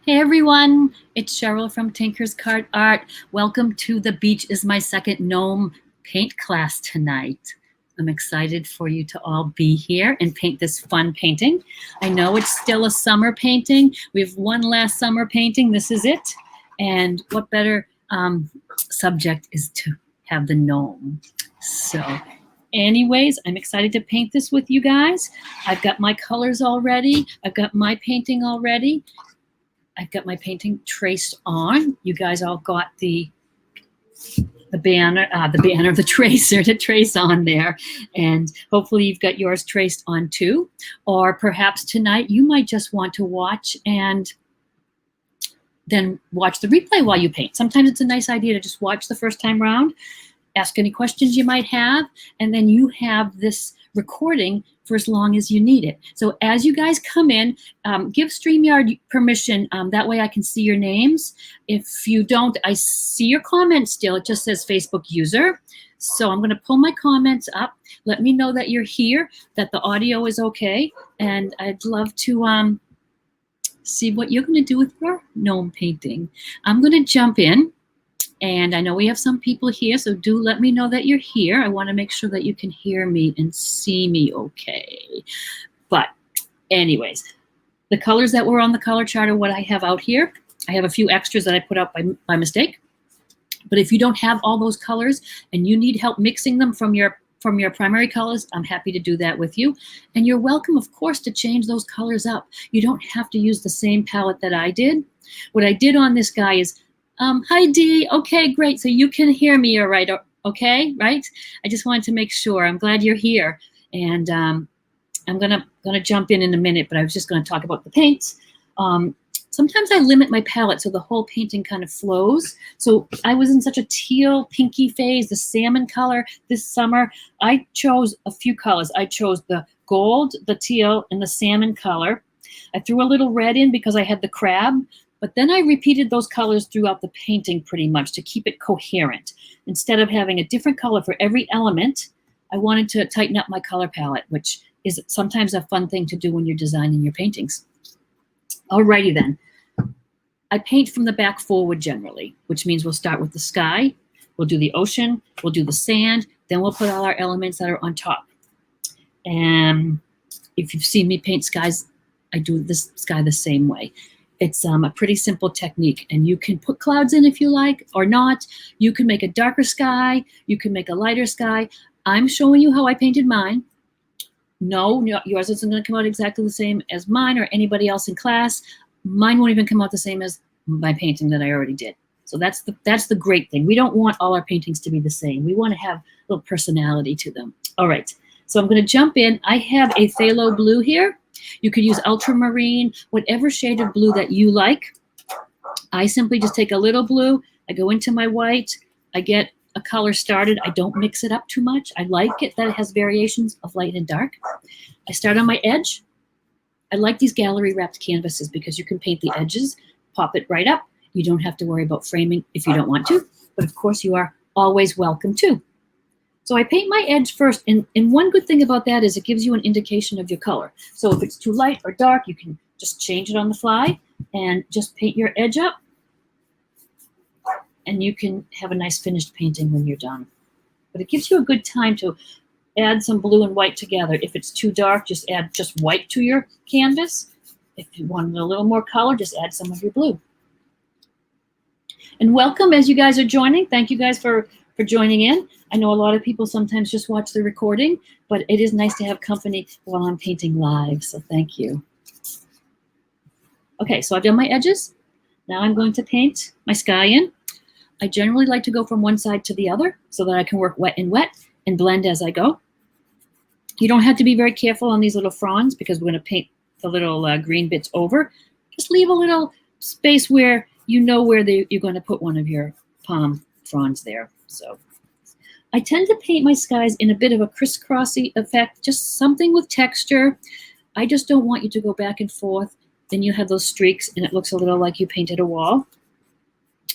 Hey everyone, it's Cheryl from Tinker's Card Art. Welcome to the Beach is My Second Gnome paint class tonight. I'm excited for you to all be here and paint this fun painting. I know it's still a summer painting. We have one last summer painting. This is it. And what better subject is to have the gnome. So anyways, I'm excited to paint this with you guys. I've got my colors already. I've got my painting already. I've got my painting traced on. You guys all got the tracer to trace on there. And hopefully you've got yours traced on too. Or perhaps tonight you might just want to watch and then watch the replay while you paint. Sometimes it's a nice idea to just watch the first time round, ask any questions you might have, and then you have this recording for as long as you need it. So as you guys come in, give StreamYard permission. That way I can see your names. If you don't, I see your comments still. It just says Facebook user. So I'm going to pull my comments up. Let me know that you're here, that the audio is okay. And I'd love to see what you're going to do with your gnome painting. I'm going to jump in. And I know we have some people here, so do let me know that you're here. I want to make sure that you can hear me and see me okay. But anyways, the colors that were on the color chart are what I have out here. I have a few extras that I put out by mistake. But if you don't have all those colors and you need help mixing them from your primary colors, I'm happy to do that with you. And you're welcome, of course, to change those colors up. You don't have to use the same palette that I did. What I did on this guy is, hi Dee, okay, great. So you can hear me all right, okay, right? I just wanted to make sure. I'm glad you're here. And I'm gonna jump in a minute, but I was just gonna talk about the paints. Sometimes I limit my palette so the whole painting kind of flows. So I was in such a teal pinky phase, the salmon color this summer. I chose a few colors. I chose the gold, the teal, and the salmon color. I threw a little red in because I had the crab. But then I repeated those colors throughout the painting pretty much to keep it coherent. Instead of having a different color for every element, I wanted to tighten up my color palette, which is sometimes a fun thing to do when you're designing your paintings. Alrighty then. I paint from the back forward generally, which means we'll start with the sky, we'll do the ocean, we'll do the sand, then we'll put all our elements that are on top. And if you've seen me paint skies, I do this sky the same way. It's a pretty simple technique, and you can put clouds in if you like or not. You can make a darker sky. You can make a lighter sky. I'm showing you how I painted mine. No, yours isn't going to come out exactly the same as mine or anybody else in class. Mine won't even come out the same as my painting that I already did. So that's the great thing. We don't want all our paintings to be the same. We want to have a little personality to them. All right, so I'm going to jump in. I have a phthalo blue here. You could use ultramarine, whatever shade of blue that you like. I simply just take a little blue, I go into my white, I get a color started. I don't mix it up too much. I like it that it has variations of light and dark. I start on my edge. I like these gallery wrapped canvases because you can paint the edges, pop it right up. You don't have to worry about framing if you don't want to, but of course you are always welcome to. So I paint my edge first, and one good thing about that is it gives you an indication of your color. So if it's too light or dark, you can just change it on the fly and just paint your edge up, and you can have a nice finished painting when you're done. But it gives you a good time to add some blue and white together. If it's too dark, just add just white to your canvas. If you wanted a little more color, just add some of your blue. And welcome as you guys are joining. Thank you guys for joining in. I know a lot of people sometimes just watch the recording, but it is nice to have company while I'm painting live, so thank you. Okay, so I've done my edges. Now I'm going to paint my sky in. I generally like to go from one side to the other so that I can work wet and blend as I go. You don't have to be very careful on these little fronds because we're going to paint the little green bits over. Just leave a little space where you know where you're going to put one of your palm fronds there. So I tend to paint my skies in a bit of a crisscrossy effect, just something with texture. I just don't want you to go back and forth. Then you have those streaks and it looks a little like you painted a wall.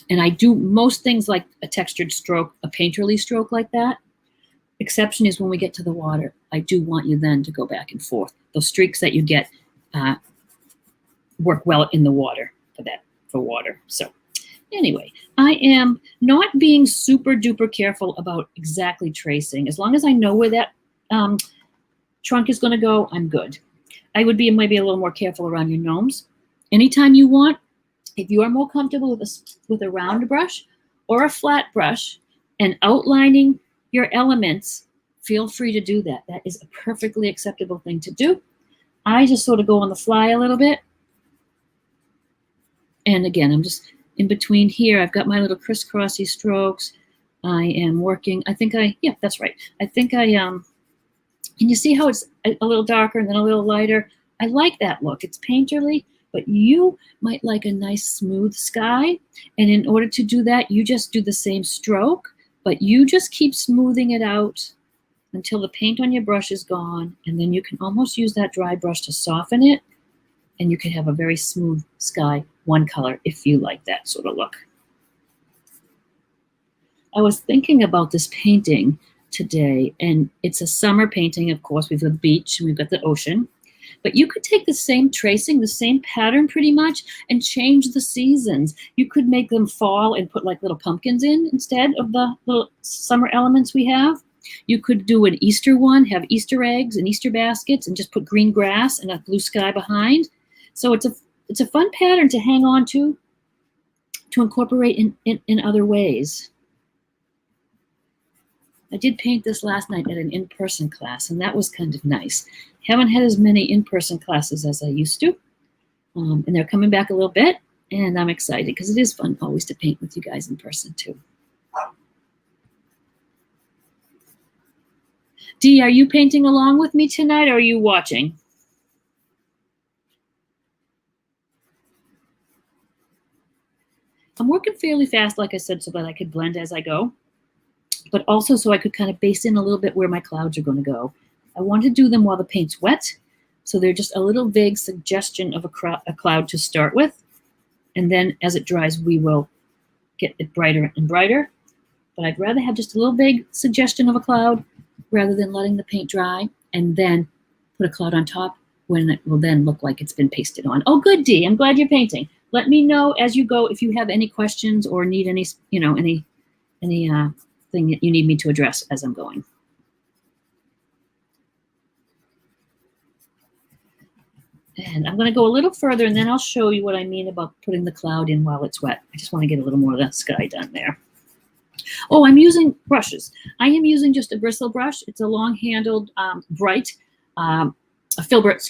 And I do most things like a textured stroke, a painterly stroke like that. Exception is when we get to the water. I do want you then to go back and forth. Those streaks that you get work well in the water. for water. So anyway, I am not being super duper careful about exactly tracing. As long as I know where that trunk is going to go, I'm good. I would be maybe a little more careful around your gnomes. Anytime you want, if you are more comfortable with a round brush or a flat brush and outlining your elements, feel free to do that. That is a perfectly acceptable thing to do. I just sort of go on the fly a little bit. And again, I'm just in between here. I've got my little crisscrossy strokes. I am working. Yeah, that's right. And you see how it's a little darker and then a little lighter? I like that look. It's painterly, but you might like a nice smooth sky. And in order to do that, you just do the same stroke, but you just keep smoothing it out until the paint on your brush is gone. And then you can almost use that dry brush to soften it. And you can have a very smooth sky, one color, if you like that sort of look. I was thinking about this painting today, and it's a summer painting. Of course, we've got the beach and we've got the ocean, but you could take the same tracing, the same pattern pretty much, and change the seasons. You could make them fall and put like little pumpkins in instead of the little summer elements we have. You could do an Easter one, have Easter eggs and Easter baskets, and just put green grass and a blue sky behind. So it's a fun pattern to hang on to incorporate in other ways. I did paint this last night at an in-person class, and that was kind of nice. Haven't had as many in-person classes as I used to, and they're coming back a little bit, and I'm excited because it is fun always to paint with you guys in person too. Dee, are you painting along with me tonight, or are you watching? I'm working fairly fast, like I said, so that I could blend as I go, but also so I could kind of base in a little bit where my clouds are going to go. I want to do them while the paint's wet, so they're just a little vague suggestion of a cloud to start with, and then as it dries, we will get it brighter and brighter. But I'd rather have just a little vague suggestion of a cloud rather than letting the paint dry and then put a cloud on top when it will then look like it's been pasted on. Oh, good, Dee. I'm glad you're painting. Let me know as you go if you have any questions or need any, anything that you need me to address as I'm going. And I'm going to go a little further, and then I'll show you what I mean about putting the cloud in while it's wet. I just want to get a little more of the sky done there. Oh, I'm using brushes. I am using just a bristle brush. It's a long-handled, bright, a filbert,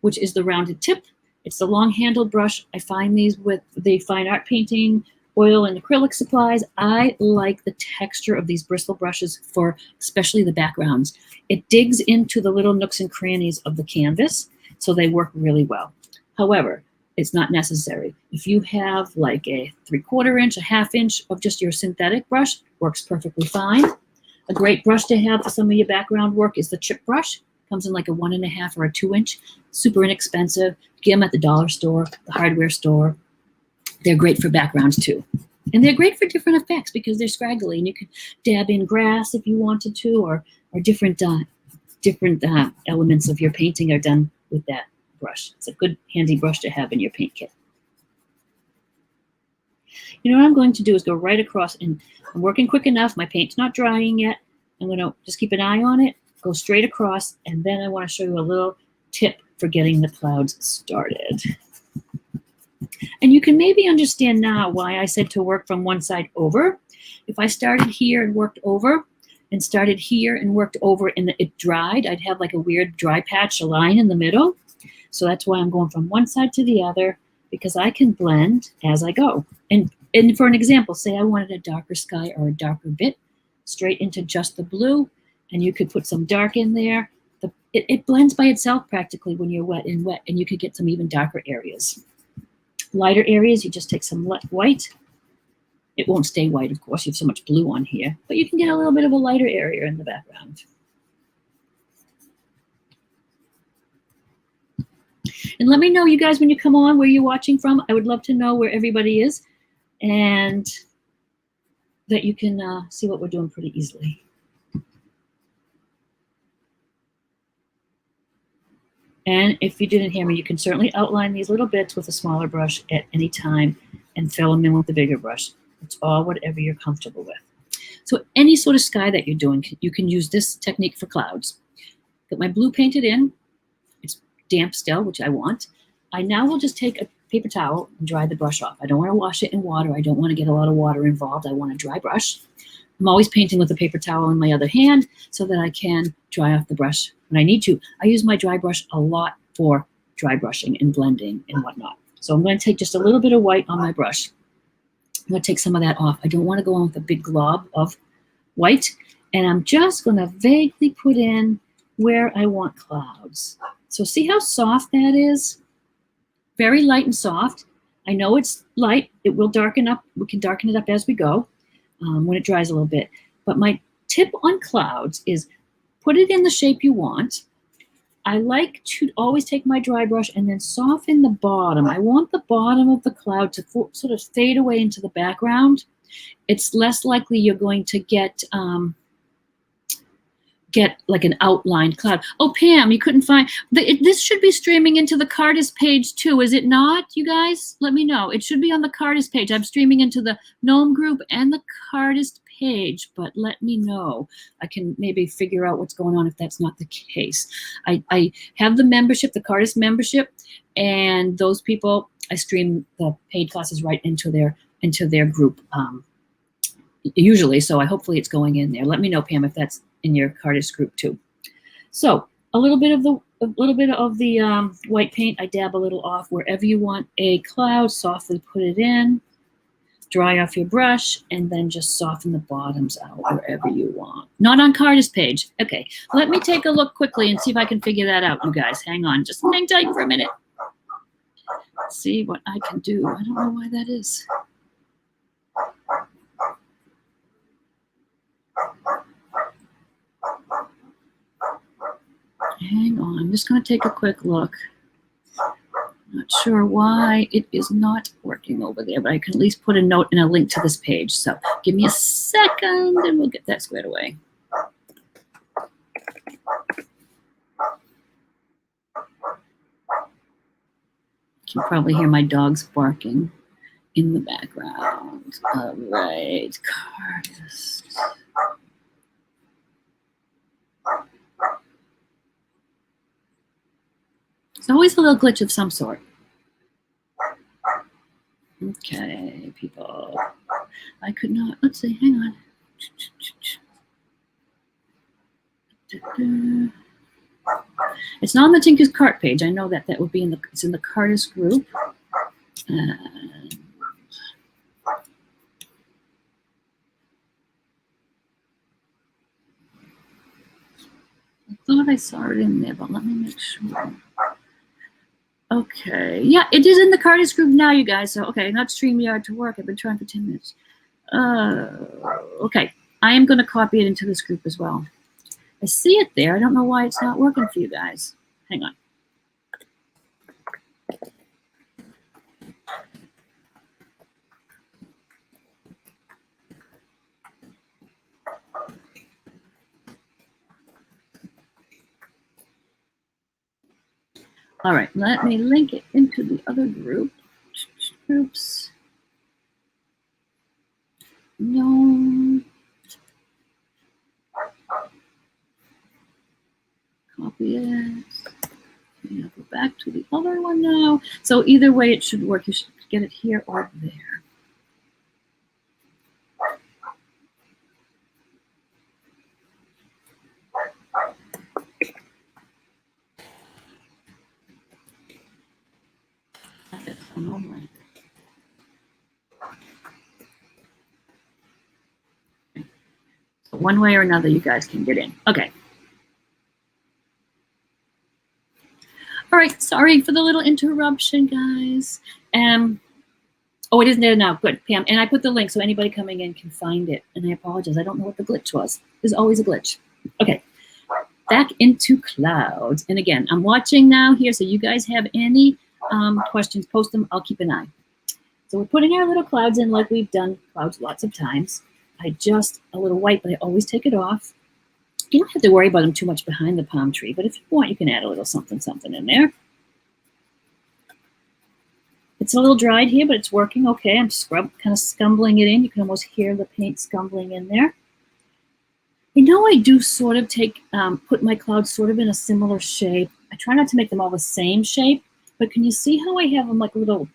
which is the rounded tip. It's the long-handled brush. I find these with the fine art painting, oil, and acrylic supplies. I like the texture of these bristle brushes for especially the backgrounds. It digs into the little nooks and crannies of the canvas, so they work really well. However, it's not necessary. If you have like a 3/4 inch, a 1/2 inch of just your synthetic brush, works perfectly fine. A great brush to have for some of your background work is the chip brush. Comes in like a 1.5 or a 2 inch, super inexpensive. Get them at the dollar store, the hardware store. They're great for backgrounds too. And they're great for different effects because they're scraggly, and you could dab in grass if you wanted to, or different elements of your painting are done with that brush. It's a good handy brush to have in your paint kit. You know what I'm going to do is go right across, and I'm working quick enough. My paint's not drying yet. I'm going to just keep an eye on it, go straight across, and then I want to show you a little tip for getting the clouds started. And you can maybe understand now why I said to work from one side over. If I started here and worked over, and started here and worked over, and it dried, I'd have like a weird dry patch, a line in the middle. So that's why I'm going from one side to the other, because I can blend as I go. And for an example, say I wanted a darker sky or a darker bit, straight into just the blue, and you could put some dark in there. It blends by itself practically when you're wet, and you could get some even darker areas. Lighter areas, you just take some white. It won't stay white, of course, you have so much blue on here, but you can get a little bit of a lighter area in the background. And let me know, you guys, when you come on, where you're watching from. I would love to know where everybody is, and that you can see what we're doing pretty easily. And if you didn't hear me, you can certainly outline these little bits with a smaller brush at any time and fill them in with the bigger brush. It's all whatever you're comfortable with. So any sort of sky that you're doing, you can use this technique for clouds. Got my blue painted in. It's damp still, which I want. I now will just take a paper towel and dry the brush off. I don't want to wash it in water. I don't want to get a lot of water involved. I want a dry brush. I'm always painting with a paper towel in my other hand so that I can dry off the brush when I need to. I use my dry brush a lot for dry brushing and blending and whatnot. So I'm going to take just a little bit of white on my brush. I'm going to take some of that off. I don't want to go on with a big glob of white. And I'm just going to vaguely put in where I want clouds. So see how soft that is? Very light and soft. I know it's light. It will darken up. We can darken it up as we go when it dries a little bit. But my tip on clouds is put it in the shape you want. I like to always take my dry brush and then soften the bottom. I want the bottom of the cloud to sort of fade away into the background. It's less likely you're going to get like an outlined cloud. Oh, Pam, you couldn't find, this should be streaming into the Cardist page too, is it not, you guys? Let me know. It should be on the Cardist page. I'm streaming into the Gnome group and the Cardist page, but let me know. I can maybe figure out what's going on if that's not the case. I have the membership, the Cardist membership, and those people, I stream the paid classes right into their group usually, so hopefully it's going in there. Let me know, Pam, if that's in your Cardist group too. So a little bit of the white paint, I dab a little off wherever you want a cloud, softly put it in, dry off your brush, and then just soften the bottoms out wherever you want. Not on Cardist page. Okay, let me take a look quickly and see if I can figure that out, you guys. Hang on, just hang tight for a minute. Let's see what I can do. I don't know why that is. Hang on, I'm just going to take a quick look. Not sure why it is not working over there, but I can at least put a note and a link to this page. So give me a second and we'll get that squared away. You can probably hear my dogs barking in the background. All right, Cardist. It's always a little glitch of some sort. Okay, people. I could not, let's see, hang on. It's not on the Tinker's Cart page. I know that would be in it's in the Cardist group. And I thought I saw it in there, but let me make sure. Okay, yeah, it is in the Cardist group now, you guys. So, okay, not StreamYard to work. I've been trying for 10 minutes. Okay, I am going to copy it into this group as well. I see it there. I don't know why it's not working for you guys. Hang on. All right, let me link it into the other group. Oops. No. Copy it. I'll go back to the other one now. So either way, it should work. You should get it here or there. So one way or another, you guys can get in. Okay. All right, sorry for the little interruption, guys. Oh, it isn't there now. Good, Pam. And I put the link so anybody coming in can find it. And I apologize. I don't know what the glitch was. There's always a glitch. Okay, back into clouds. And again, I'm watching now here. So you guys have any questions, post them. I'll keep an eye. So we're putting our little clouds in like we've done clouds lots of times. I just a little white, but I always take it off. You don't have to worry about them too much behind the palm tree, but if you want, you can add a little something in there. It's a little dried here, but it's working okay. I'm kind of scumbling it in. You can almost hear the paint scumbling in there. You know, I do sort of put my clouds sort of in a similar shape. I try not to make them all the same shape, but can you see how I have them like little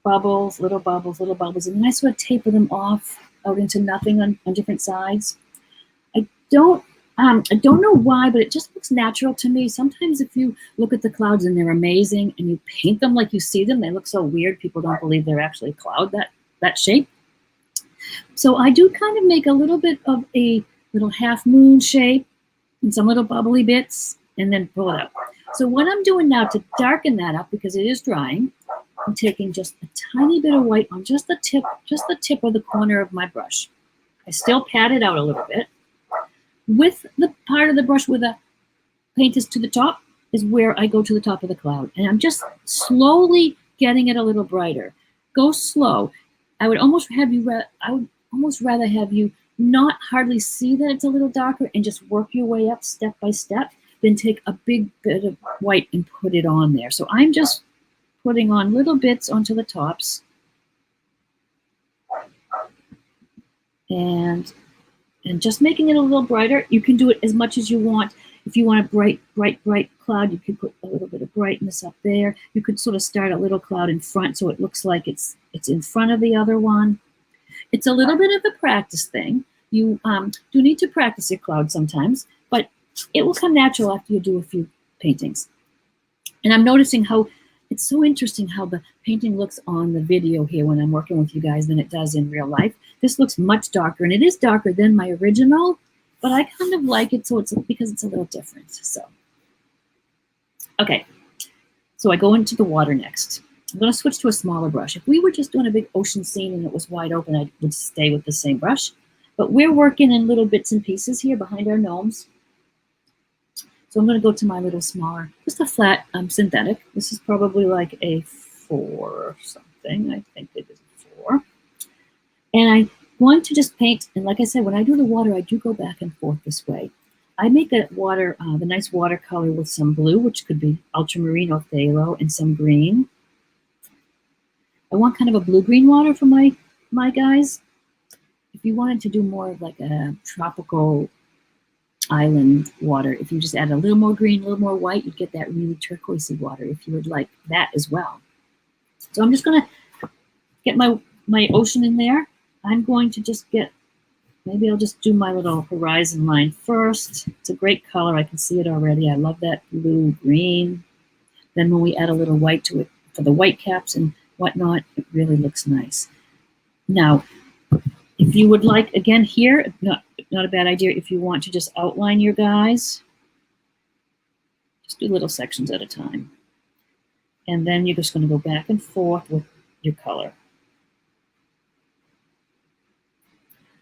bubbles, little bubbles, little bubbles, and then I sort of taper them off out into nothing on different sides. I don't know why, but it just looks natural to me. Sometimes if you look at the clouds and they're amazing and you paint them like you see them, they look so weird. People don't believe they're actually a cloud that shape. So I do kind of make a little bit of a little half moon shape and some little bubbly bits and then pull it up. So what I'm doing now to darken that up, because it is drying, I'm taking just a tiny bit of white on just the tip of the corner of my brush. I still pat it out a little bit. With the part of the brush where the paint is to the top is where I go to the top of the cloud. And I'm just slowly getting it a little brighter. Go slow. I would almost rather have you not hardly see that it's a little darker and just work your way up step by step, then take a big bit of white and put it on there. So I'm just putting on little bits onto the tops. And just making it a little brighter. You can do it as much as you want. If you want a bright cloud, you could put a little bit of brightness up there. You could sort of start a little cloud in front so it looks like it's in front of the other one. It's a little bit of a practice thing. You do need to practice your cloud sometimes, but it will come natural after you do a few paintings. And I'm noticing how it's so interesting how the painting looks on the video here when I'm working with you guys than it does in real life. This looks much darker, and it is darker than my original, but I kind of like it because it's a little different. So, okay, so I go into the water next. I'm going to switch to a smaller brush. If we were just doing a big ocean scene and it was wide open, I would stay with the same brush. But we're working in little bits and pieces here behind our gnomes. So I'm going to go to my little smaller, just a flat synthetic. This is probably like a 4 or something. I think it is a 4. And I want to just paint, and like I said, when I do the water, I do go back and forth this way. I make the water, the nice watercolor with some blue, which could be ultramarine or phthalo, and some green. I want kind of a blue-green water for my guys. If you wanted to do more of like a tropical island water, if you just add a little more green, a little more white, you'd get that really turquoisey water if you would like that as well. So I'm just going to get my ocean in there. I'm going to just maybe I'll just do my little horizon line first. It's a great color. I can see it already. I love that blue-green. Then when we add a little white to it for the white caps and whatnot, it really looks nice. Now, if you would like, again here, not a bad idea if you want to just outline your guys. Just do little sections at a time. And then you're just going to go back and forth with your color.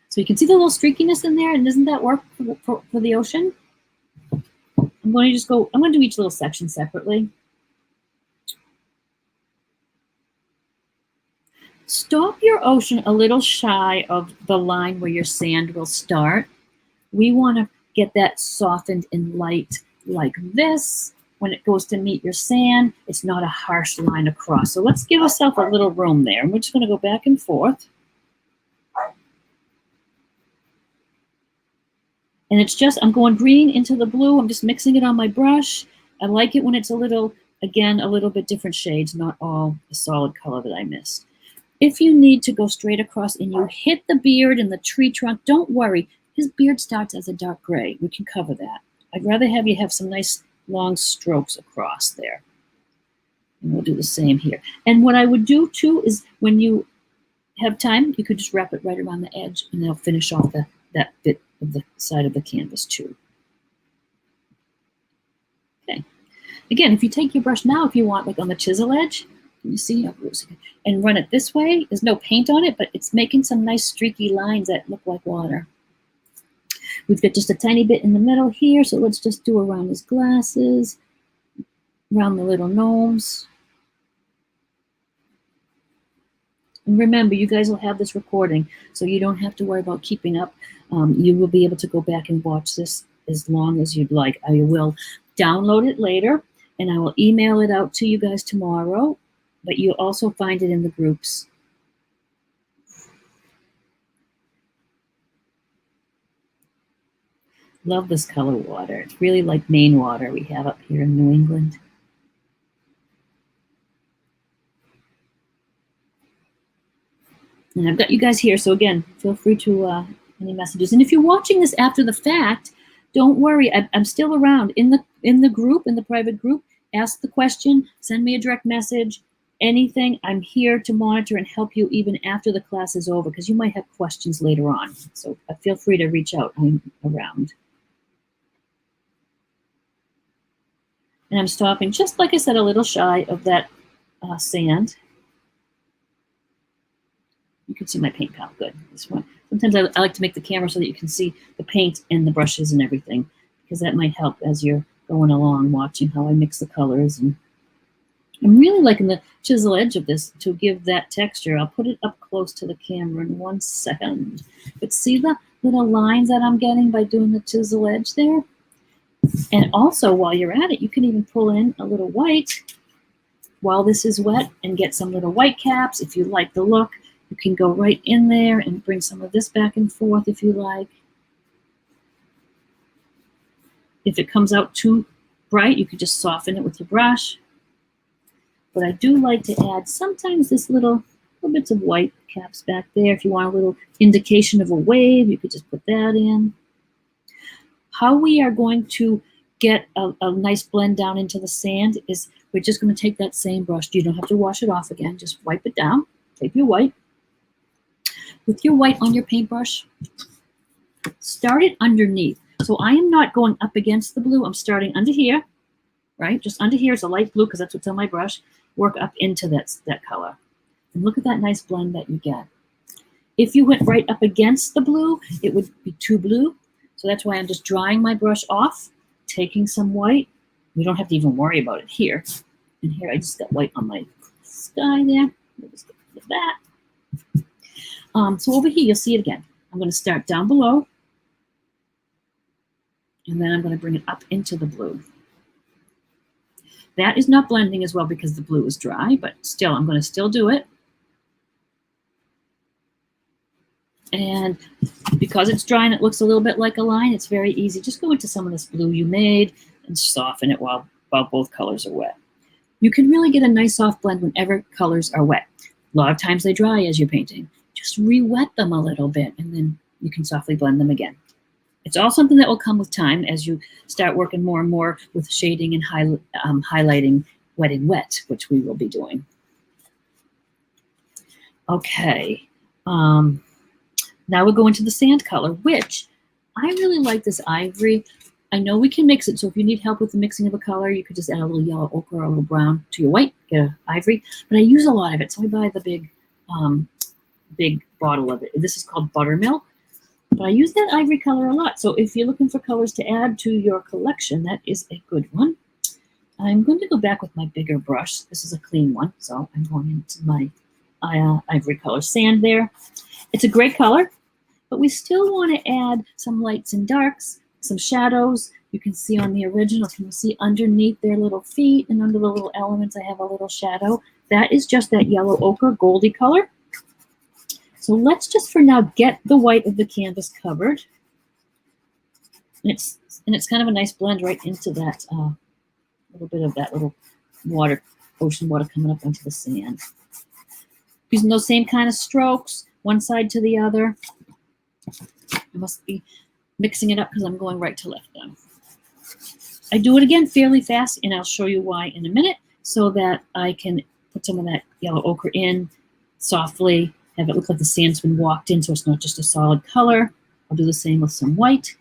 So you can see the little streakiness in there, and doesn't that work for the ocean? I'm going to do each little section separately. Stop your ocean a little shy of the line where your sand will start. We want to get that softened and light like this. When it goes to meet your sand, it's not a harsh line across. So let's give ourselves a little room there. And we're just going to go back and forth. And it's just, I'm going green into the blue. I'm just mixing it on my brush. I like it when it's a little bit different shades, not all the solid color that I missed. If you need to go straight across and you hit the beard and the tree trunk, don't worry. His beard starts as a dark gray. We can cover that. I'd rather have you have some nice long strokes across there. And we'll do the same here. And what I would do too is when you have time, you could just wrap it right around the edge and they'll finish off that bit of the side of the canvas too. Okay. Again, if you take your brush now, if you want, like on the chisel edge, you see, and run it this way. There's no paint on it, but it's making some nice streaky lines that look like water. We've got just a tiny bit in the middle here, so let's just do around his glasses, around the little gnomes. And remember, you guys will have this recording, so you don't have to worry about keeping up. You will be able to go back and watch this as long as you'd like. I will download it later, and I will email it out to you guys tomorrow, but you'll also find it in the groups. Love this color water. It's really like Maine water we have up here in New England. And I've got you guys here, so again, feel free to any messages. And if you're watching this after the fact, don't worry. I'm still around in the group, in the private group. Ask the question, send me a direct message, anything. I'm here to monitor and help you even after the class is over, because you might have questions later on. So feel free to reach out. I'm around. And I'm stopping, just like I said, a little shy of that sand. You can see my paint pal, good. This one. Sometimes I like to make the camera so that you can see the paint and the brushes and everything, because that might help as you're going along, watching how I mix the colors. And I'm really liking the chisel edge of this to give that texture. I'll put it up close to the camera in 1 second. But see the little lines that I'm getting by doing the chisel edge there? And also, while you're at it, you can even pull in a little white while this is wet and get some little white caps if you like the look. You can go right in there and bring some of this back and forth if you like. If it comes out too bright, you could just soften it with your brush. But I do like to add sometimes this little bits of white caps back there. If you want a little indication of a wave, you could just put that in. How we are going to get a nice blend down into the sand is we're just going to take that same brush. You don't have to wash it off again. Just wipe it down. Take your white. With your white on your paintbrush, start it underneath. So I am not going up against the blue. I'm starting under here, right? Just under here is a light blue because that's what's on my brush. Work up into that color. And look at that nice blend that you get. If you went right up against the blue, it would be too blue. So that's why I'm just drying my brush off, taking some white. You don't have to even worry about it here. And here I just got white on my sky there. Just get that. So over here, you'll see it again. I'm going to start down below, and then I'm going to bring it up into the blue. That is not blending as well because the blue is dry, but still, I'm going to still do it. And because it's dry and it looks a little bit like a line, it's very easy. Just go into some of this blue you made and soften it while both colors are wet. You can really get a nice soft blend whenever colors are wet. A lot of times they dry as you're painting. Just re-wet them a little bit, and then you can softly blend them again. It's all something that will come with time as you start working more and more with shading and highlighting wet and wet, which we will be doing. Okay. Now we'll go into the sand color, which I really like this ivory. I know we can mix it, so if you need help with the mixing of a color, you could just add a little yellow ochre or a little brown to your white, get an ivory. But I use a lot of it, so I buy the big bottle of it. This is called buttermilk, but I use that ivory color a lot. So if you're looking for colors to add to your collection, that is a good one. I'm going to go back with my bigger brush. This is a clean one, so I'm going into my ivory color sand there. It's a great color, but we still want to add some lights and darks, some shadows. You can see on the original, can you see underneath their little feet and under the little elements, I have a little shadow. That is just that yellow ochre goldy color. So let's just for now get the white of the canvas covered. And it's kind of a nice blend right into that little bit of that little water, ocean water coming up onto the sand. Using those same kind of strokes, one side to the other. I must be mixing it up because I'm going right to left now. I do it again fairly fast, and I'll show you why in a minute, so that I can put some of that yellow ochre in softly, have it look like the sand's been walked in so it's not just a solid color. I'll do the same with some white.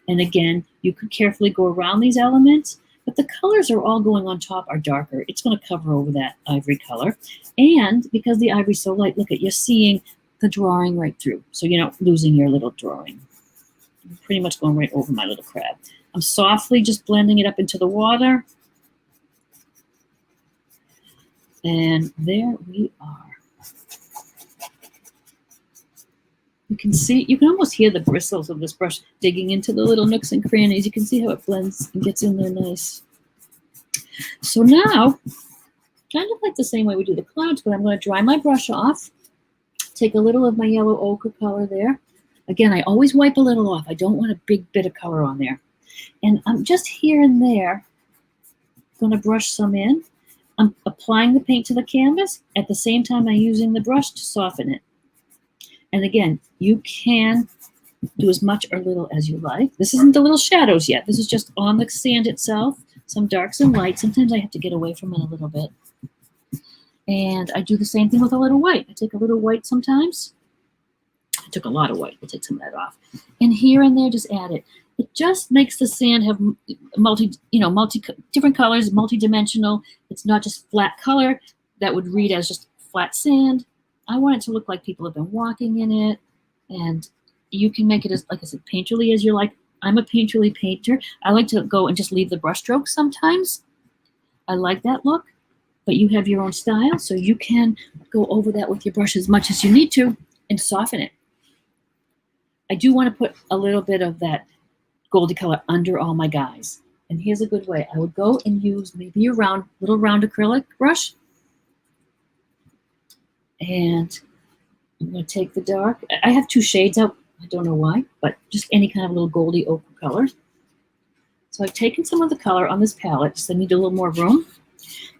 And again, you could carefully go around these elements, but the colors are all going on top are darker. It's going to cover over that ivory color. And because the ivory's so light, look at, you're seeing the drawing right through. So you're not losing your little drawing. I'm pretty much going right over my little crab. I'm softly just blending it up into the water. And there we are. You can see, you can almost hear the bristles of this brush digging into the little nooks and crannies. You can see how it blends and gets in there nice. So now, kind of like the same way we do the clouds, but I'm going to dry my brush off. Take a little of my yellow ochre color there. Again, I always wipe a little off. I don't want a big bit of color on there. And I'm just here and there going to brush some in. I'm applying the paint to the canvas. At the same time, I'm using the brush to soften it. And again, you can do as much or little as you like. This isn't the little shadows yet. This is just on the sand itself, some darks and lights. Sometimes I have to get away from it a little bit. And I do the same thing with a little white. I take a little white sometimes. I took a lot of white. We'll take some of that off. And here and there, just add it. It just makes the sand have different colors, multi-dimensional. It's not just flat color that would read as just flat sand. I want it to look like people have been walking in it. And you can make it as, like I said, painterly as you like. I'm a painterly painter. I like to go and just leave the brush strokes sometimes. I like that look. But you have your own style, so you can go over that with your brush as much as you need to and soften it. I do want to put a little bit of that goldy color under all my guys. And here's a good way. I would go and use maybe a little round acrylic brush. And I'm going to take the dark. I have two shades out. I don't know why, but just any kind of little goldy ochre color. So I've taken some of the color on this palette, so I need a little more room.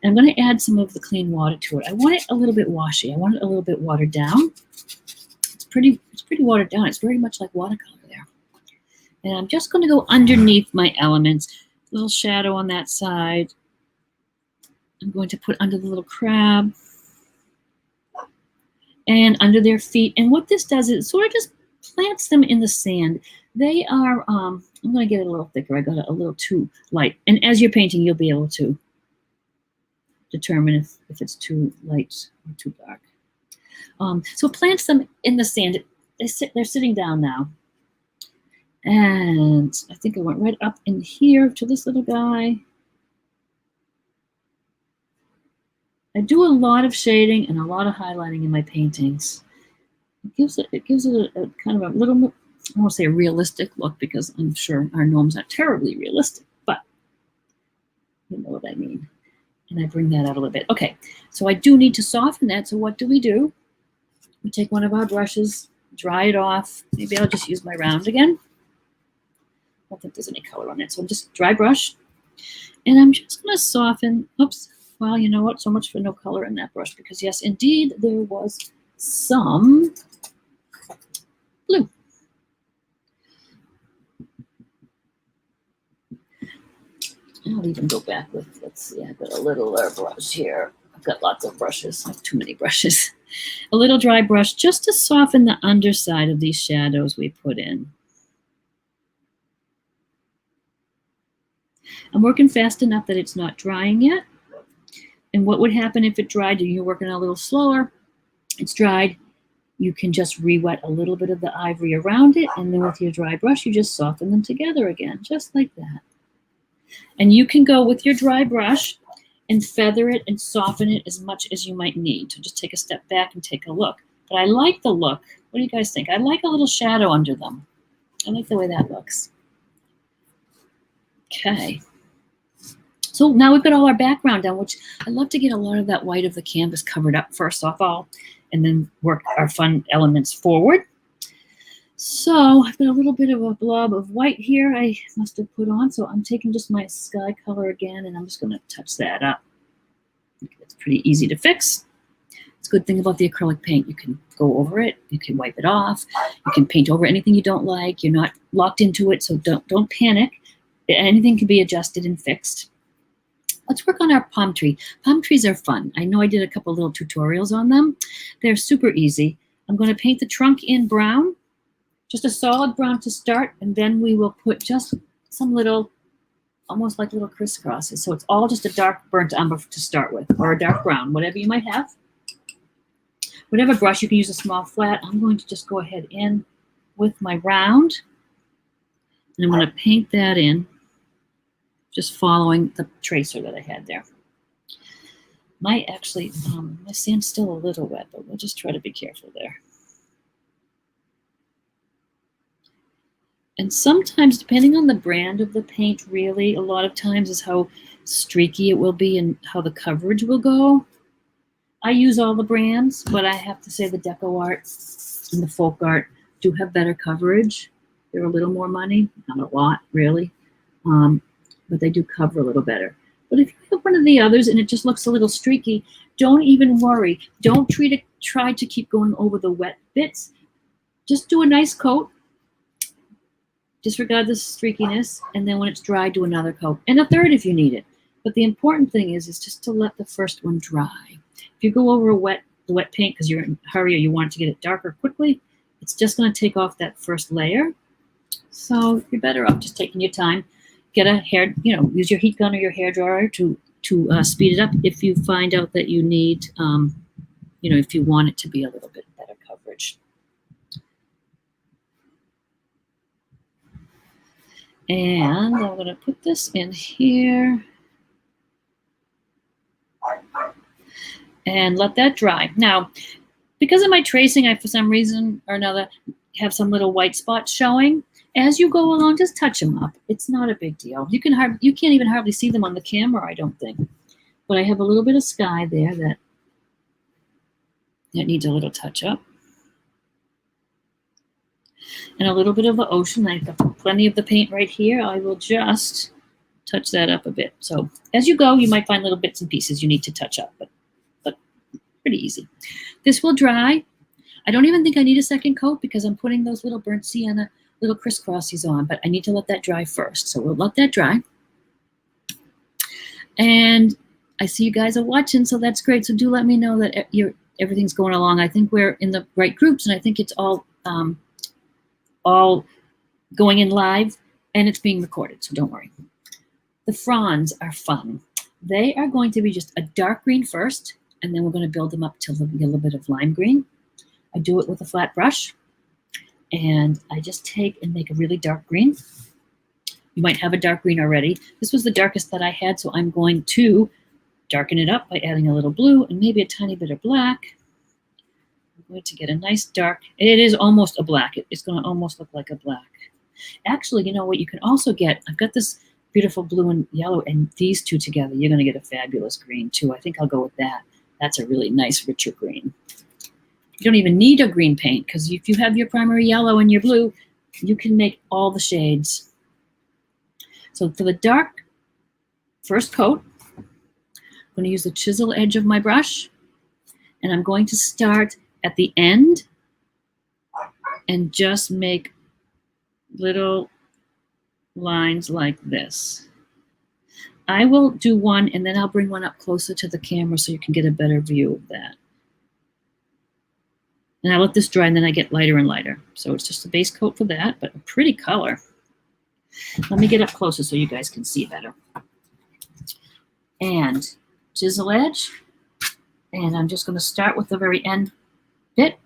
And I'm going to add some of the clean water to it. I want it a little bit washy. I want it a little bit watered down. It's pretty watered down. It's very much like watercolor there. And I'm just going to go underneath my elements. A little shadow on that side. I'm going to put under the little crab. And under their feet. And what this does is it sort of just plants them in the sand. They are, I'm going to get it a little thicker. I got it a little too light. And as you're painting, you'll be able to determine if it's too light or too dark. So it plants them in the sand. They're sitting down now. And I think I went right up in here to this little guy. I do a lot of shading and a lot of highlighting in my paintings. It gives it a kind of a little, I won't say a realistic look because I'm sure our gnomes are terribly realistic, but you know what I mean. And I bring that out a little bit. Okay, so I do need to soften that. So what do? We take one of our brushes, dry it off. Maybe I'll just use my round again. I don't think there's any color on it. So I'm just dry brush. And I'm just going to soften. Oops. Well, you know what? So much for no color in that brush. Because yes, indeed, there was some blue. I'll even go back with, let's see, I've got a little brush here. I've got lots of brushes. I have too many brushes. A little dry brush just to soften the underside of these shadows we put in. I'm working fast enough that it's not drying yet. And what would happen if it dried? You're working a little slower. It's dried. You can just re-wet a little bit of the ivory around it. And then with your dry brush, you just soften them together again, just like that. And you can go with your dry brush and feather it and soften it as much as you might need. So just take a step back and take a look. But I like the look. What do you guys think? I like a little shadow under them. I like the way that looks. Okay. So now we've got all our background down, which I love to get a lot of that white of the canvas covered up first off all, and then work our fun elements forward. So I've got a little bit of a blob of white here I must have put on. So I'm taking just my sky color again, and I'm just going to touch that up. It's pretty easy to fix. It's a good thing about the acrylic paint. You can go over it. You can wipe it off. You can paint over anything you don't like. You're not locked into it, so don't panic. Anything can be adjusted and fixed. Let's work on our palm tree. Palm trees are fun. I know I did a couple little tutorials on them. They're super easy. I'm going to paint the trunk in brown. Just a solid brown to start, and then we will put just some little, almost like little crisscrosses. So it's all just a dark burnt umber to start with, or a dark brown, whatever you might have. Whatever brush, you can use a small flat. I'm going to just go ahead in with my round, and I'm going to paint that in, just following the tracer that I had there. Might actually, my sand's still a little wet, but we'll just try to be careful there. And sometimes, depending on the brand of the paint, really, a lot of times is how streaky it will be and how the coverage will go. I use all the brands, but I have to say the Deco Art and the Folk Art do have better coverage. They're a little more money, not a lot, really, but they do cover a little better. But if you have one of the others and it just looks a little streaky, don't even worry. Don't try to keep going over the wet bits. Just do a nice coat. Disregard the streakiness, and then when it's dry, do another coat, and a third if you need it. But the important thing is just to let the first one dry. If you go over the wet paint because you're in a hurry or you want to get it darker quickly, it's just going to take off that first layer. So you're better off just taking your time. Get a hair, use your heat gun or your hair dryer to speed it up if you find out that you need, if you want it to be a little bit better coverage. And I'm going to put this in here and let that dry. Now, because of my tracing, I, for some reason or another, have some little white spots showing. As you go along, just touch them up. It's not a big deal. You can't even hardly see them on the camera, I don't think. But I have a little bit of sky there that needs a little touch up. And a little bit of the ocean. I've got plenty of the paint right here. I will just touch that up a bit. So as you go, you might find little bits and pieces you need to touch up, but pretty easy. This will dry. I don't even think I need a second coat because I'm putting those little burnt sienna little crisscrossies on, but I need to let that dry first. So we'll let that dry. And I see you guys are watching, so that's great. So do let me know that everything's going along. I think we're in the right groups, and I think it's all going in live, and it's being recorded, so don't worry. The fronds are fun. They are going to be just a dark green first, and then we're going to build them up till a little bit of lime green. I do it with a flat brush, and I just take and make a really dark green. You might have a dark green already. This was the darkest that I had, so I'm going to darken it up by adding a little blue and maybe a tiny bit of black. I'm going to get a nice dark, it is almost a black. It's going to almost look like a black. Actually, you know what you can also get? I've got this beautiful blue and yellow, and these two together, you're going to get a fabulous green too. I think I'll go with that. That's a really nice, richer green. You don't even need a green paint because if you have your primary yellow and your blue, you can make all the shades. So for the dark first coat, I'm going to use the chisel edge of my brush, and I'm going to start at the end and just make little lines like this. I will do one, and then I'll bring one up closer to the camera so you can get a better view of that. And I let this dry, and then I get lighter and lighter. So it's just a base coat for that, but a pretty color. Let me get up closer so you guys can see better. And chisel edge. And I'm just going to start with the very end bit.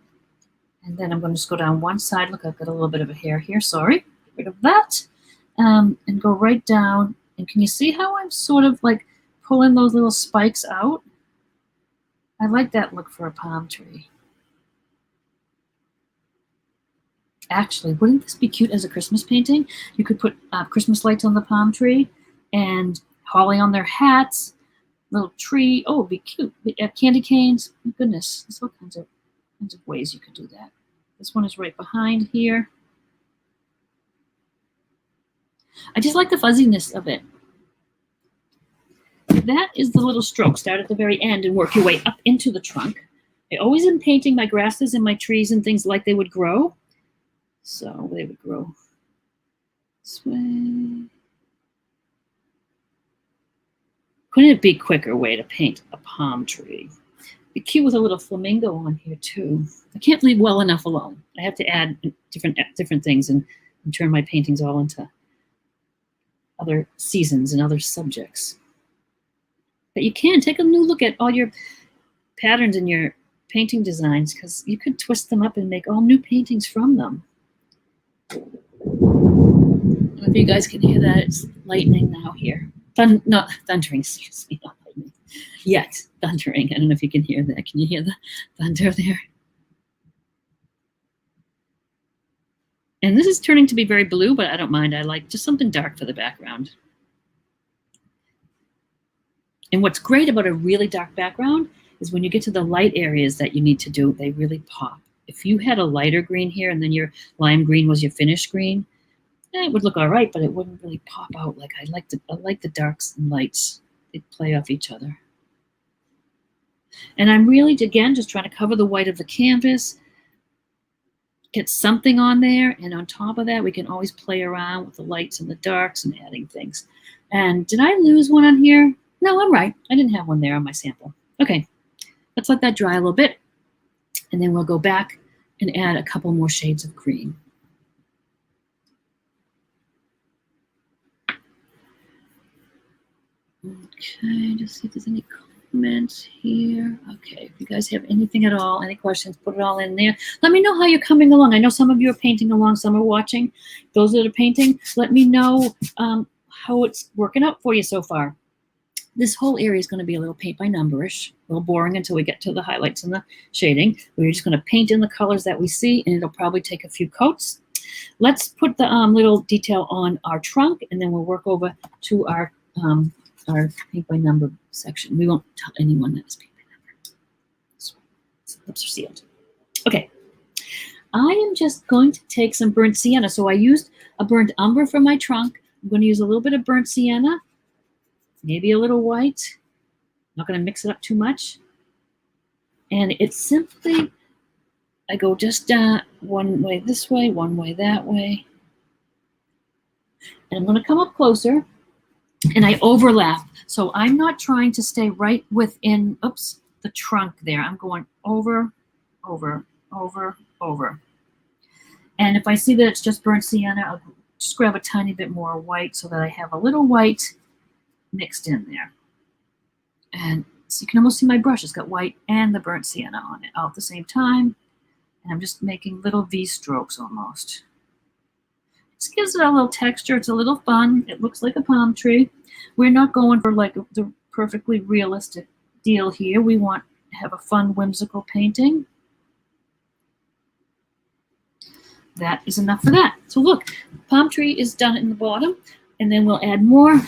And then I'm going to just go down one side. Look, I've got a little bit of a hair here. Sorry. Get rid of that. And go right down. And can you see how I'm sort of like pulling those little spikes out? I like that look for a palm tree. Actually, wouldn't this be cute as a Christmas painting? You could put Christmas lights on the palm tree and holly on their hats, little tree. Oh, it'd be cute. Candy canes. My goodness, there's all kinds of ways you could do that. This one is right behind here. I just like the fuzziness of it. That is the little stroke. Start at the very end and work your way up into the trunk. I always am painting my grasses and my trees and things like they would grow. So they would grow this way. Couldn't it be a quicker way to paint a palm tree? It'd be cute with a little flamingo on here too. I can't leave well enough alone. I have to add different things and turn my paintings all into other seasons and other subjects. But you can take a new look at all your patterns and your painting designs because you could twist them up and make all new paintings from them. I don't know if you guys can hear that. It's lightning now here. Not thundering, excuse me, not lightning. Yet, thundering. I don't know if you can hear that. Can you hear the thunder there? And this is turning to be very blue, but I don't mind. I like just something dark for the background. And what's great about a really dark background is when you get to the light areas that you need to do, they really pop. If you had a lighter green here and then your lime green was your finish green, it would look all right, but it wouldn't really pop out. Like I like the darks and lights. They play off each other. And I'm really, again, just trying to cover the white of the canvas, get something on there, and on top of that, we can always play around with the lights and the darks and adding things. And did I lose one on here? No, I'm right. I didn't have one there on my sample. Okay, let's let that dry a little bit, and then we'll go back and add a couple more shades of green. Okay, just see if there's any comments here. Okay, if you guys have anything at all, any questions, put it all in there. Let me know how you're coming along. I know some of you are painting along, some are watching. Those that are painting, let me know how it's working out for you so far. This whole area is going to be a little paint by numberish, a little boring until we get to the highlights and the shading. We're just going to paint in the colors that we see, and it'll probably take a few coats. Let's put the little detail on our trunk, and then we'll work over to our paint by number section. We won't tell anyone that it's paint by number. So, lips are sealed. Okay. I am just going to take some burnt sienna. So I used a burnt umber for my trunk. I'm going to use a little bit of burnt sienna. Maybe a little white. I'm not going to mix it up too much. And it's simply, I go just one way this way, one way that way. And I'm going to come up closer and I overlap. So I'm not trying to stay right within, oops, the trunk there. I'm going over, over, over, over. And if I see that it's just burnt sienna, I'll just grab a tiny bit more white so that I have a little white mixed in there. And so you can almost see my brush. It's got white and the burnt sienna on it all at the same time. And I'm just making little V strokes almost. This gives it a little texture. It's a little fun. It looks like a palm tree. We're not going for like the perfectly realistic deal here. We want to have a fun, whimsical painting. That is enough for that. So look, palm tree is done in the bottom, and then we'll add more.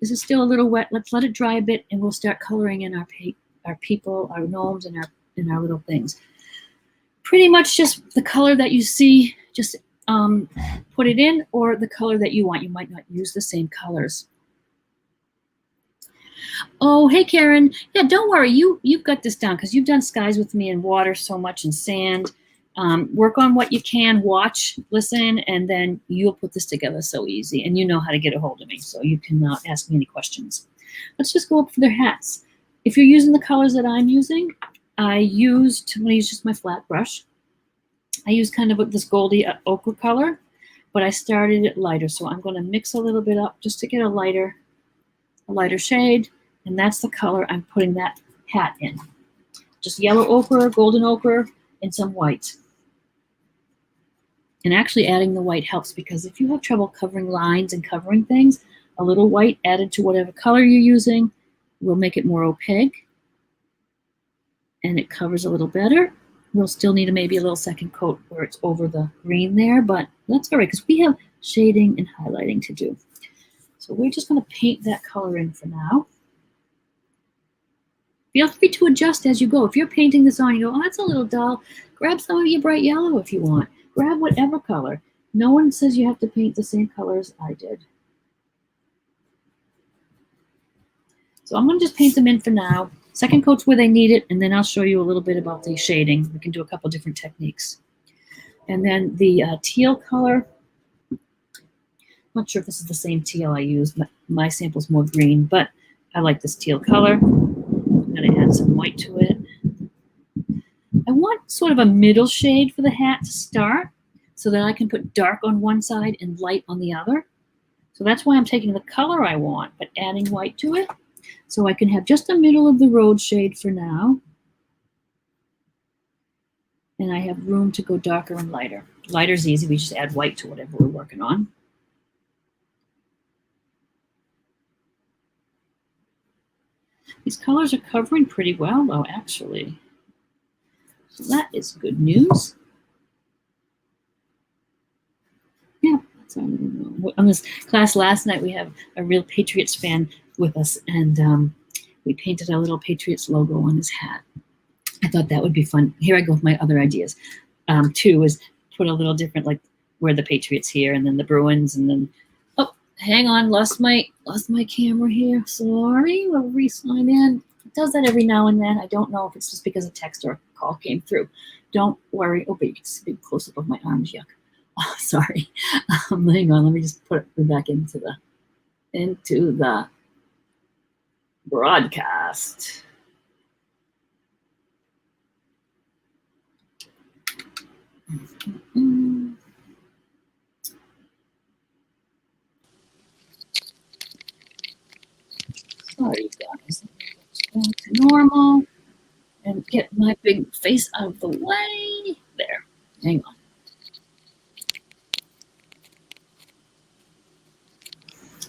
This is still a little wet. Let's let it dry a bit, and we'll start coloring in our people, our gnomes, and our little things. Pretty much just the color that you see, just put it in, or the color that you want. You might not use the same colors. Oh, hey, Karen. Yeah, don't worry. You've got this down because you've done skies with me and water so much and sand. Work on what you can, watch, listen, and then you'll put this together so easy. And you know how to get a hold of me, so you can ask me any questions. Let's just go up for their hats. If you're using the colors that I'm using, I'm going to use just my flat brush. I use kind of this goldy ochre color, but I started it lighter. So I'm going to mix a little bit up just to get a lighter shade. And that's the color I'm putting that hat in. Just yellow ochre, golden ochre, and some white. And actually adding the white helps because if you have trouble covering lines and covering things, a little white added to whatever color you're using will make it more opaque. And it covers a little better. We'll still need maybe a little second coat where it's over the green there, but that's all right because we have shading and highlighting to do. So we're just going to paint that color in for now. Feel free to adjust as you go. If you're painting this on, you go, oh, that's a little dull. Grab some of your bright yellow if you want. Grab whatever color. No one says you have to paint the same color as I did. So I'm going to just paint them in for now. Second coat's where they need it, and then I'll show you a little bit about the shading. We can do a couple different techniques. And then the teal color. I'm not sure if this is the same teal I used. My sample's more green, but I like this teal color. I'm going to add some white to it. I want sort of a middle shade for the hat to start so that I can put dark on one side and light on the other. So that's why I'm taking the color I want, but adding white to it. So I can have just a middle of the road shade for now. And I have room to go darker and lighter. Lighter's easy. We just add white to whatever we're working on. These colors are covering pretty well, though, actually. So that is good news. So on this class last night, we have a real Patriots fan with us, and we painted a little Patriots logo on his hat. I thought that would be fun. Here I go with my other ideas. Two is put a little different, like where the Patriots here, and then the Bruins, and then hang on, lost my camera here. Sorry, we'll re-sign in. It does that every now and then. I don't know if it's just because a text or a call came through. Don't worry. Oh, but you can see a big close up of my arms. Yuck. Oh, sorry. Hang on. Let me just put it back into the broadcast. Sorry, guys. Let's go to normal and get my big face out of the way. There. Hang on.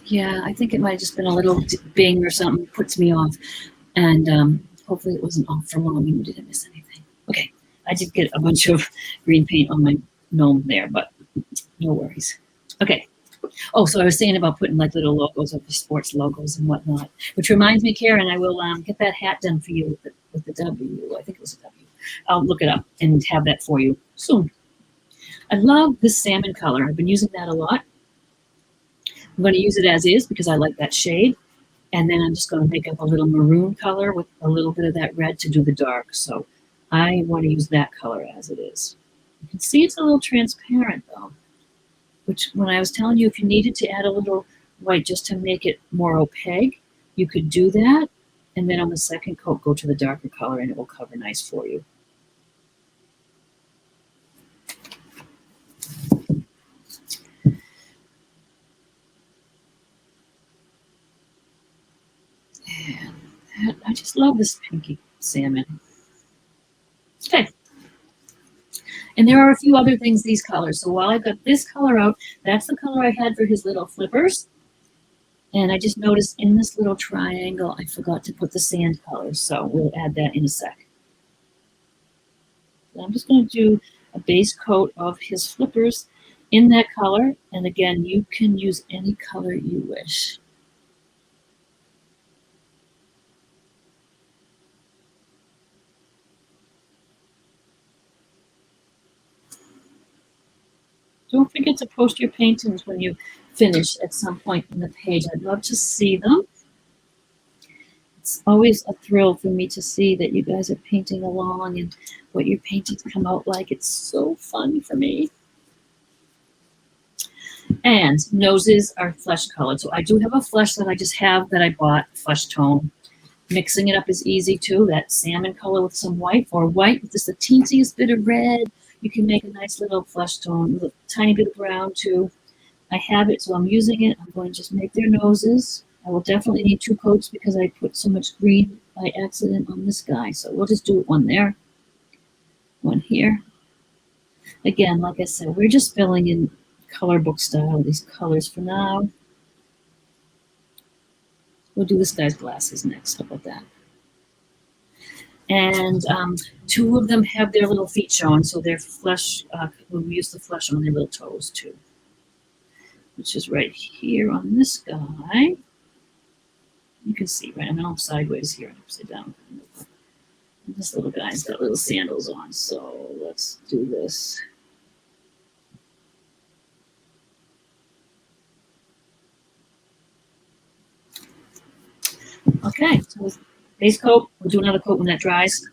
Yeah, I think it might have just been a little bing or something puts me off. And hopefully it wasn't off for long and you didn't miss anything. Okay, I did get a bunch of green paint on my gnome there, but no worries. Okay. Oh, so I was saying about putting like little logos of the sports logos and whatnot, which reminds me, Karen, I will get that hat done for you with the W. I think it was a W. I'll look it up and have that for you soon. I love this salmon color. I've been using that a lot. I'm going to use it as is because I like that shade. And then I'm just going to make up a little maroon color with a little bit of that red to do the dark. So I want to use that color as it is. You can see it's a little transparent though, which when I was telling you if you needed to add a little white just to make it more opaque, you could do that. And then on the second coat, go to the darker color and it will cover nice for you. And I just love this pinky salmon. Okay. And there are a few other things, these colors. So while I got this color out, that's the color I had for his little flippers. And I just noticed in this little triangle, I forgot to put the sand color. So we'll add that in a sec. So I'm just going to do a base coat of his flippers in that color. And again, you can use any color you wish. Don't forget to post your paintings when you finish at some point in the page. I'd love to see them. It's always a thrill for me to see that you guys are painting along and what your paintings come out like. It's so fun for me. And noses are flesh colored. So I do have a flesh that I just have that I bought, flesh tone. Mixing it up is easy too. That salmon color with some white or white with just the teensiest bit of red. You can make a nice little flesh tone, a tiny bit of brown too. I have it, so I'm using it. I'm going to just make their noses. I will definitely need 2 coats because I put so much green by accident on this guy. So we'll just do one there, one here. Again, like I said, we're just filling in color book style, these colors for now. We'll do this guy's glasses next. How about that? And 2 of them have their little feet shown, so their flesh, we'll use the flesh on their little toes too, which is right here on this guy. You can see, right? I'm all sideways here and upside down. And this little guy's got little sandals on, so let's do this. Okay, so with base coat, we'll do another coat when that dries.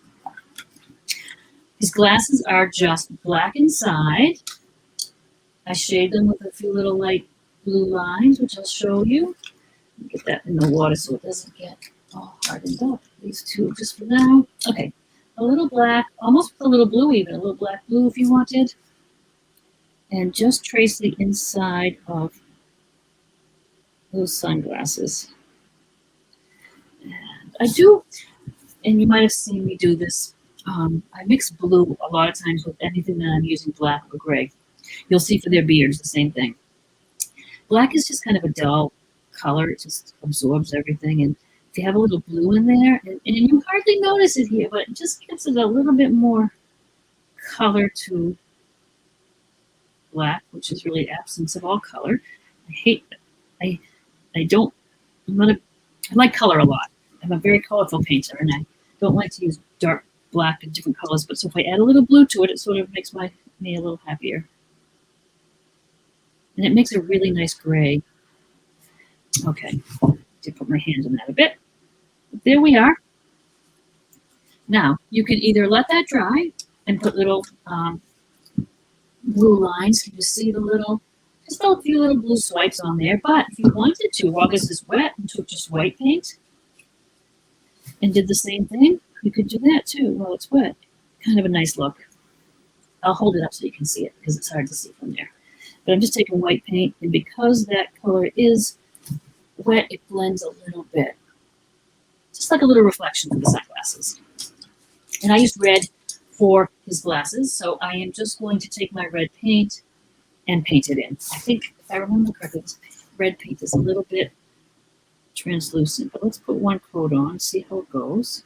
These glasses are just black inside. I shade them with a few little light blue lines, which I'll show you. Get that in the water so it doesn't get all hardened up. These 2 just for now. Okay, a little black, almost with a little blue even, a little black blue if you wanted. And just trace the inside of those sunglasses. And I do, and you might have seen me do this, I mix blue a lot of times with anything that I'm using black or gray. You'll see for their beards the same thing. Black is just kind of a dull color. It just absorbs everything. And if you have a little blue in there, and you hardly notice it here, but it just gives it a little bit more color to black, which is really absence of all color. I don't, I'm not a, I like color a lot. I'm a very colorful painter, and I don't like to use dark black and different colors, but so if I add a little blue to it, it sort of makes me a little happier. And it makes a really nice gray. Okay, did put my hand in that a bit. But there we are. Now, you can either let that dry and put little blue lines. You see the little, just a few little blue swipes on there. But if you wanted to, while this is wet, and took just white paint and did the same thing, you could do that too while it's wet. Kind of a nice look. I'll hold it up so you can see it because it's hard to see from there. But I'm just taking white paint, and because that color is wet, it blends a little bit. Just like a little reflection of the sunglasses. And I used red for his glasses, so I am just going to take my red paint and paint it in. I think, if I remember correctly, this red paint is a little bit translucent, but let's put one coat on, see how it goes.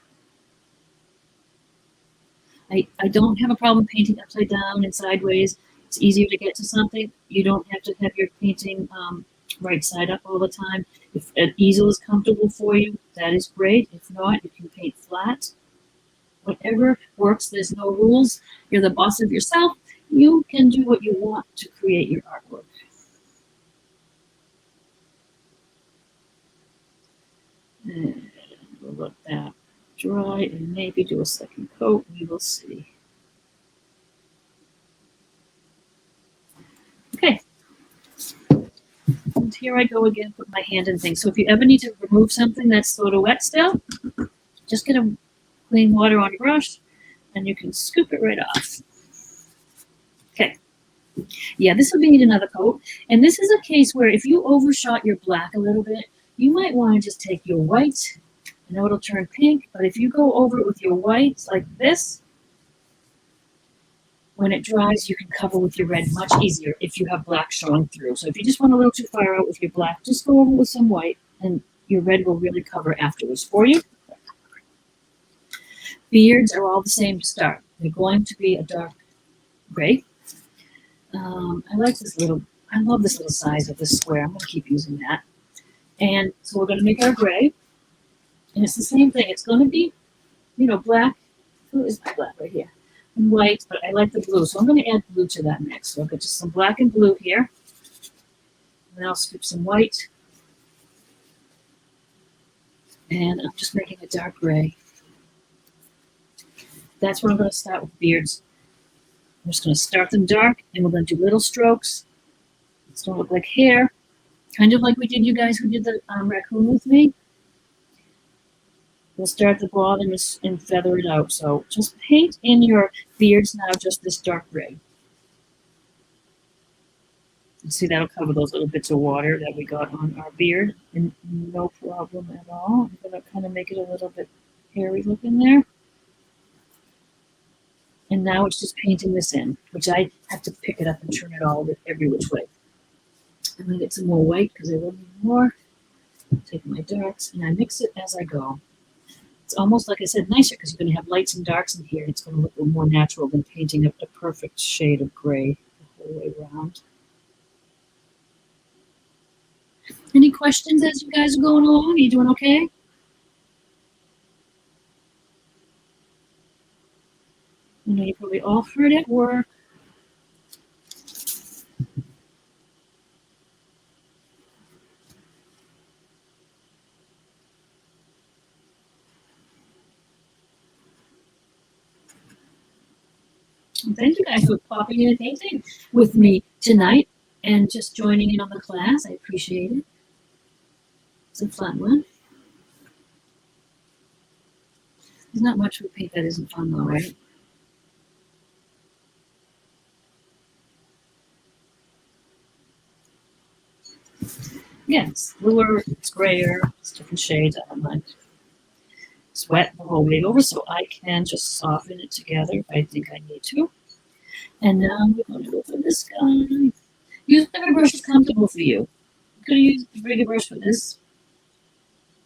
I don't have a problem painting upside down and sideways. It's easier to get to something. You don't have to have your painting right side up all the time. If an easel is comfortable for you, that is great. If not, you can paint flat. Whatever works, there's no rules. You're the boss of yourself. You can do what you want to create your artwork. And we'll let that dry and maybe do a second coat. We will see. Okay. And here I go again, put my hand in things. So if you ever need to remove something that's sort of wet still, just get a clean water on your brush and you can scoop it right off. Okay. Yeah, this will need another coat. And this is a case where if you overshot your black a little bit, you might want to just take your white. I know it'll turn pink, but if you go over it with your whites like this, when it dries, you can cover with your red much easier if you have black showing through. So if you just went a little too far out with your black, just go over with some white, and your red will really cover afterwards for you. Beards are all the same to start. They're going to be a dark gray. I like this little, I love this little size of this square. I'm going to keep using that. And so we're going to make our gray. And it's the same thing. It's going to be, black. Who is my black right here? And white, but I like the blue. So I'm going to add blue to that next. So I'll get just some black and blue here. And I'll scoop some white. And I'm just making a dark gray. That's where I'm going to start with beards. I'm just going to start them dark, and we're going to do little strokes. It's going to look like hair, kind of like we did, you guys who did the raccoon with me. We'll start at the bottom and feather it out. So just paint in your beards now just this dark gray. You see, that'll cover those little bits of water that we got on our beard, and no problem at all. I'm going to kind of make it a little bit hairy looking there. And now it's just painting this in, which I have to pick it up and turn it all every which way. I'm going to get some more white because I will need more. Take my darks, and I mix it as I go. It's almost, like I said, nicer because you're going to have lights and darks in here. It's going to look a little more natural than painting a perfect shade of gray the whole way around. Any questions as you guys are going along? Are you doing okay? I know you're probably all hard at work. And thank you guys for popping in and painting with me tonight and just joining in on the class. I appreciate it. It's a fun one. There's not much with paint that isn't fun though, right? Yeah, it's bluer, it's grayer, it's different shades. I don't mind. It's wet the whole way over, so I can just soften it together if I think I need to. And now we're going to go for this guy. Use whatever brush is comfortable for you. You could use a bigger brush for this.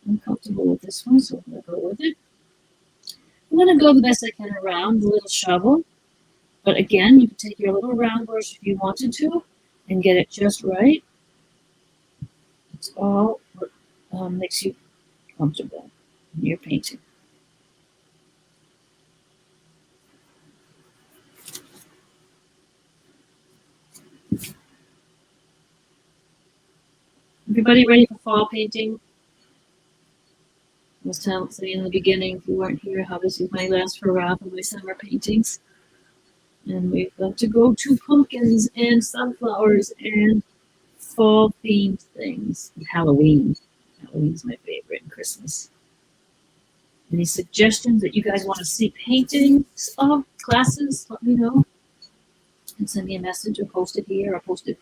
I'm comfortable with this one, so I'm going to go with it. I'm going to go the best I can around the little shovel. But again, you can take your little round brush if you wanted to and get it just right. It's all what makes you comfortable in your painting. Everybody ready for fall painting? I was saying in the beginning, if you weren't here, how this is my last hurrah for my summer paintings. And we've got to go to pumpkins and sunflowers and fall themed things. And Halloween. Halloween's my favorite, and Christmas. Any suggestions that you guys want to see paintings of, classes? Let me know. And send me a message or post it here or post it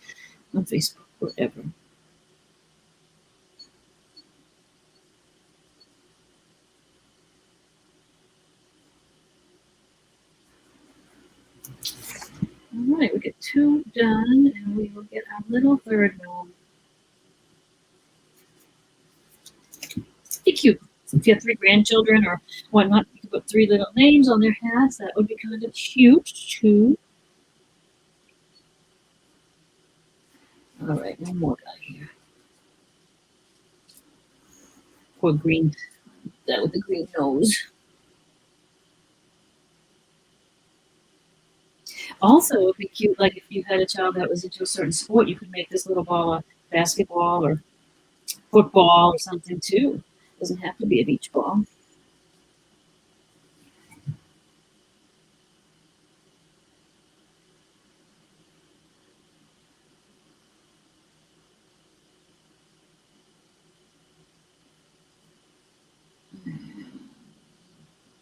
on Facebook, wherever. All right, we get 2 done, and we will get our little third gnome. Be cute. If you have 3 grandchildren or whatnot, you can put 3 little names on their hats. That would be kind of cute, too. All right, one more guy here. Poor green, that with the green nose. Also, it would be cute, like if you had a child that was into a certain sport, you could make this little ball a basketball or football or something too. Doesn't have to be a beach ball.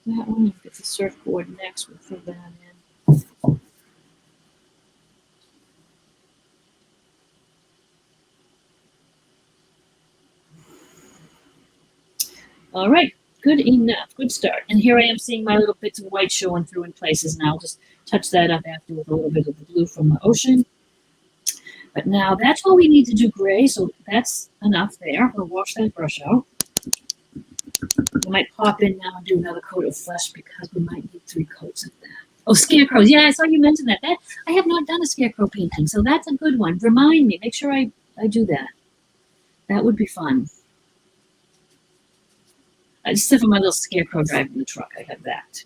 That one, if it's a surfboard next, we'll fill that in. All right, good enough, good start. And here I am seeing my little bits of white showing through in places, and I'll just touch that up after with a little bit of the blue from the ocean. But now that's all we need to do gray, so that's enough there. We'll wash that brush out. We might pop in now and do another coat of flesh because we might need 3 coats of that. Oh, scarecrows. Yeah, I saw you mention that. I have not done a scarecrow painting, so that's a good one. Remind me. Make sure I do that. That would be fun. I just have my little scarecrow driving the truck. I have that.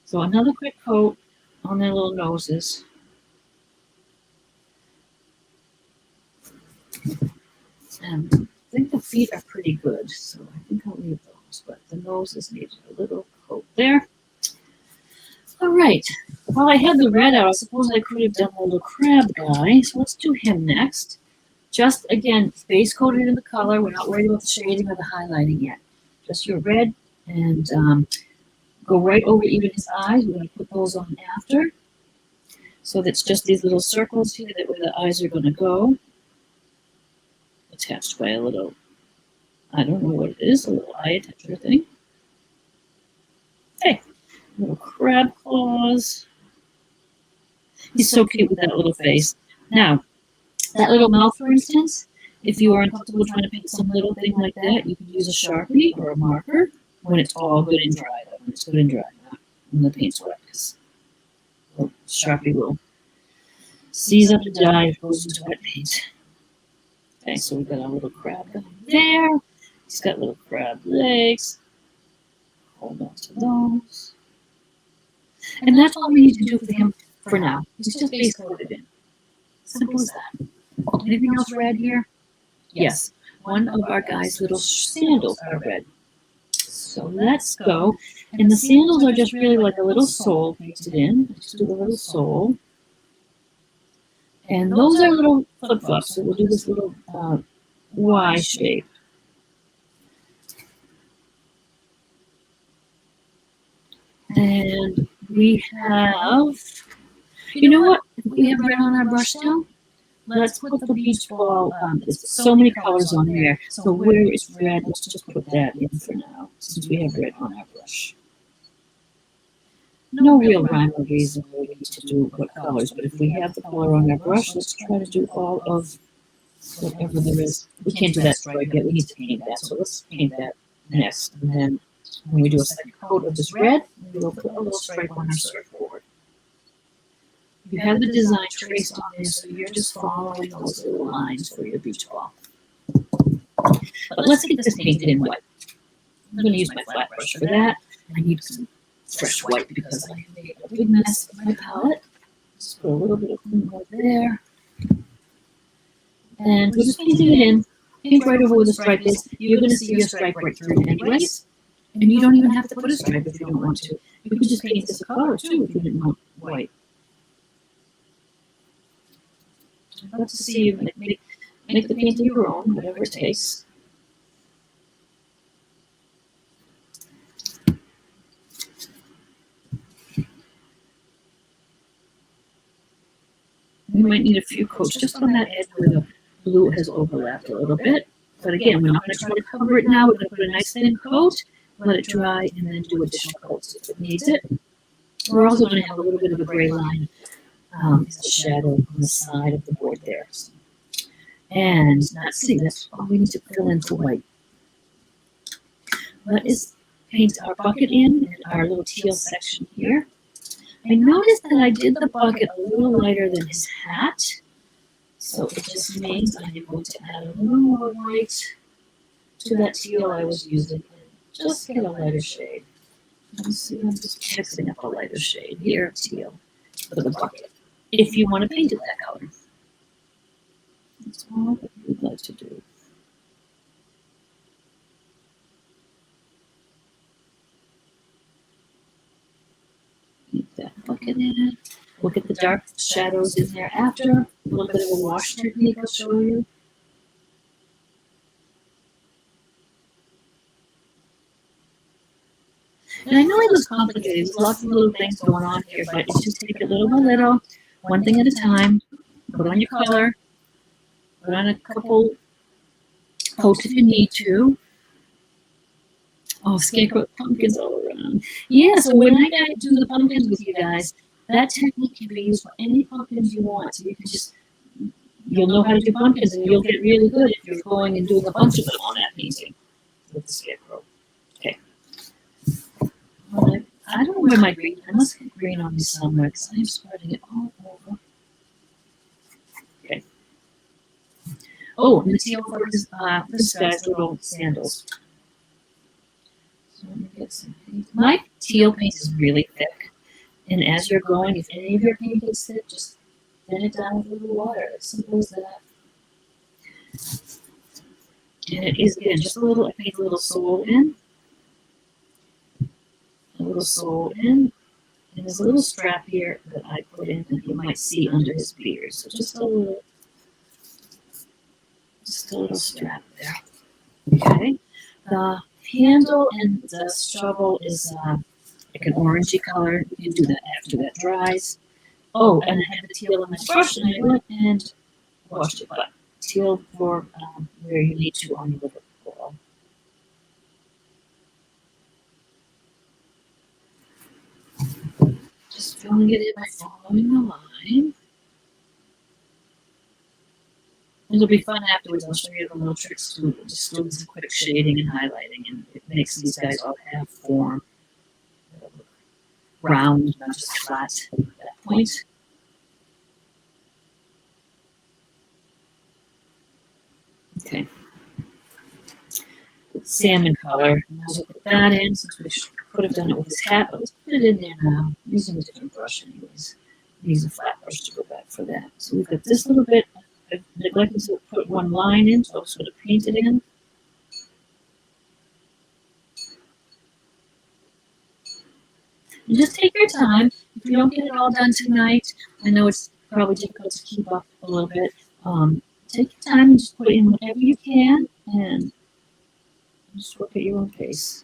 So another quick coat on their little noses. And I think the feet are pretty good, so I think I'll leave those. But the noses need a little coat there. All right. While I had the red out, I suppose I could have done the little crab guy. So let's do him next. Just, again, base coated in the color. We're not worried about the shading or the highlighting yet. Just your red and go right over even his eyes. We're going to put those on after. So that's just these little circles here that where the eyes are going to go. Attached by a little, I don't know what it is, a little eye attacher thing. Hey, little crab claws. He's so cute with that little face. Now, that little mouth, for instance, if you are uncomfortable trying to paint some little thing like that, you can use a Sharpie or a marker when it's all good and dry. When it's good and dry, not when the paint's wet, because the Sharpie will seize up and die if it goes into wet paint. Okay, so we've got our little crab guy there. He's got little crab legs. Hold on to those. And that's all we need to do for him for now. He's just base coated in. Simple as that. Anything else red here? Yes. One of our guy's little sandals are red. So let's go. And the sandals are just really like a little sole painted in. Just do a little sole. And those are little flip-flops, so we'll do this little Y shape. And we have, you know what? We have red on our brush still. Let's put the beach ball, there's so many colors on there. So where it's red, let's just put that in for now, since we have red on our brush. No real rhyme or reason we need to do what colors, but if we have the color on our brush, let's try to do all of whatever there is. We can't do that stripe yet, we need to paint that, so let's paint that next. And then When we do a second coat of this red, we will put a little stripe on our surfboard. You have the design traced on there, so you're just following those little lines for your beach ball. But let's get this painted in white. I'm going to use my flat brush for that. I need some fresh white because I made a big mess of my palette. Just put a little bit of clean white there. And we're just painting it in. Paint right over where the stripe is. You're going to see your stripe right through anyways. And you don't even have to put a stripe if you don't want to. You could just paint this a color too if you didn't want white. I'd love to see you make the painting your own, whatever it takes. You might need a few coats just on that edge where the blue has overlapped a little bit. But again, we're not going to try to cover it now. We're going to put a nice thin coat, let it dry, and then do additional coats if it needs it. We're also going to have a little bit of a gray line as a shadow on the side of the board there. And let's see, that's all we need to fill in for white. Let us paint our bucket in and our little teal section here. I noticed that I did the bucket a little lighter than his hat. So it just means I'm going to add a little more white to that teal I was using and just get a lighter shade. You see, I'm just mixing up a lighter shade here, teal, for the bucket. If you want to paint it that color. That's all that we'd like to do. Keep that bucket in. We'll get the dark shadows in there after. A little bit of a wash technique I'll show you. And I know it looks complicated. There's lots of little things going on here, but it's just take it little by little, one thing at a time. Put on your color. Put on a couple coats if you need to. Oh, scarecrow pumpkins all around. Yeah, so when I do the pumpkins with you guys, that technique can be used for any pumpkins you want. So you can just, you'll know how to do pumpkins and you'll get really good if you're going and doing a bunch of them on that painting with the scarecrow. Okay. Well, I don't know where my green, I must have green on me somewhere because I'm spreading it all over. Okay. Oh, and the teal for this guy's little sandals. So let me get some paint. My teal paint is really thick. And as you're going, if any of your paint gets thick, just thin it down with a little water. As simple as that. And it is, again, just a little, I paint a little sole in. A little sole in. And there's a little strap here that I put in that you might see under his beard. So just a little strap there. Okay. The handle and the shovel is like an orangey color. You can do that after that dries. Oh, and I had the teal on my brush, and I went and washed it, but teal for where you need to on your little ball. Just filling it in by following the line. It'll be fun afterwards. I'll show you the little tricks too. Just doing some quick shading and highlighting, and it makes these guys all have form. Round, not just flat at that point. Okay. Salmon color. I'll put that in since we could have done it with his hat, but let's put it in there now. I'm using a different brush anyways. I'm using a flat brush to go back for that. So we've got this little bit. I've neglected to put one line in, so I'm just going to paint it in. And just take your time. If you don't get it all done tonight, I know it's probably difficult to keep up a little bit. Take your time and just put in whatever you can and just work at your own pace.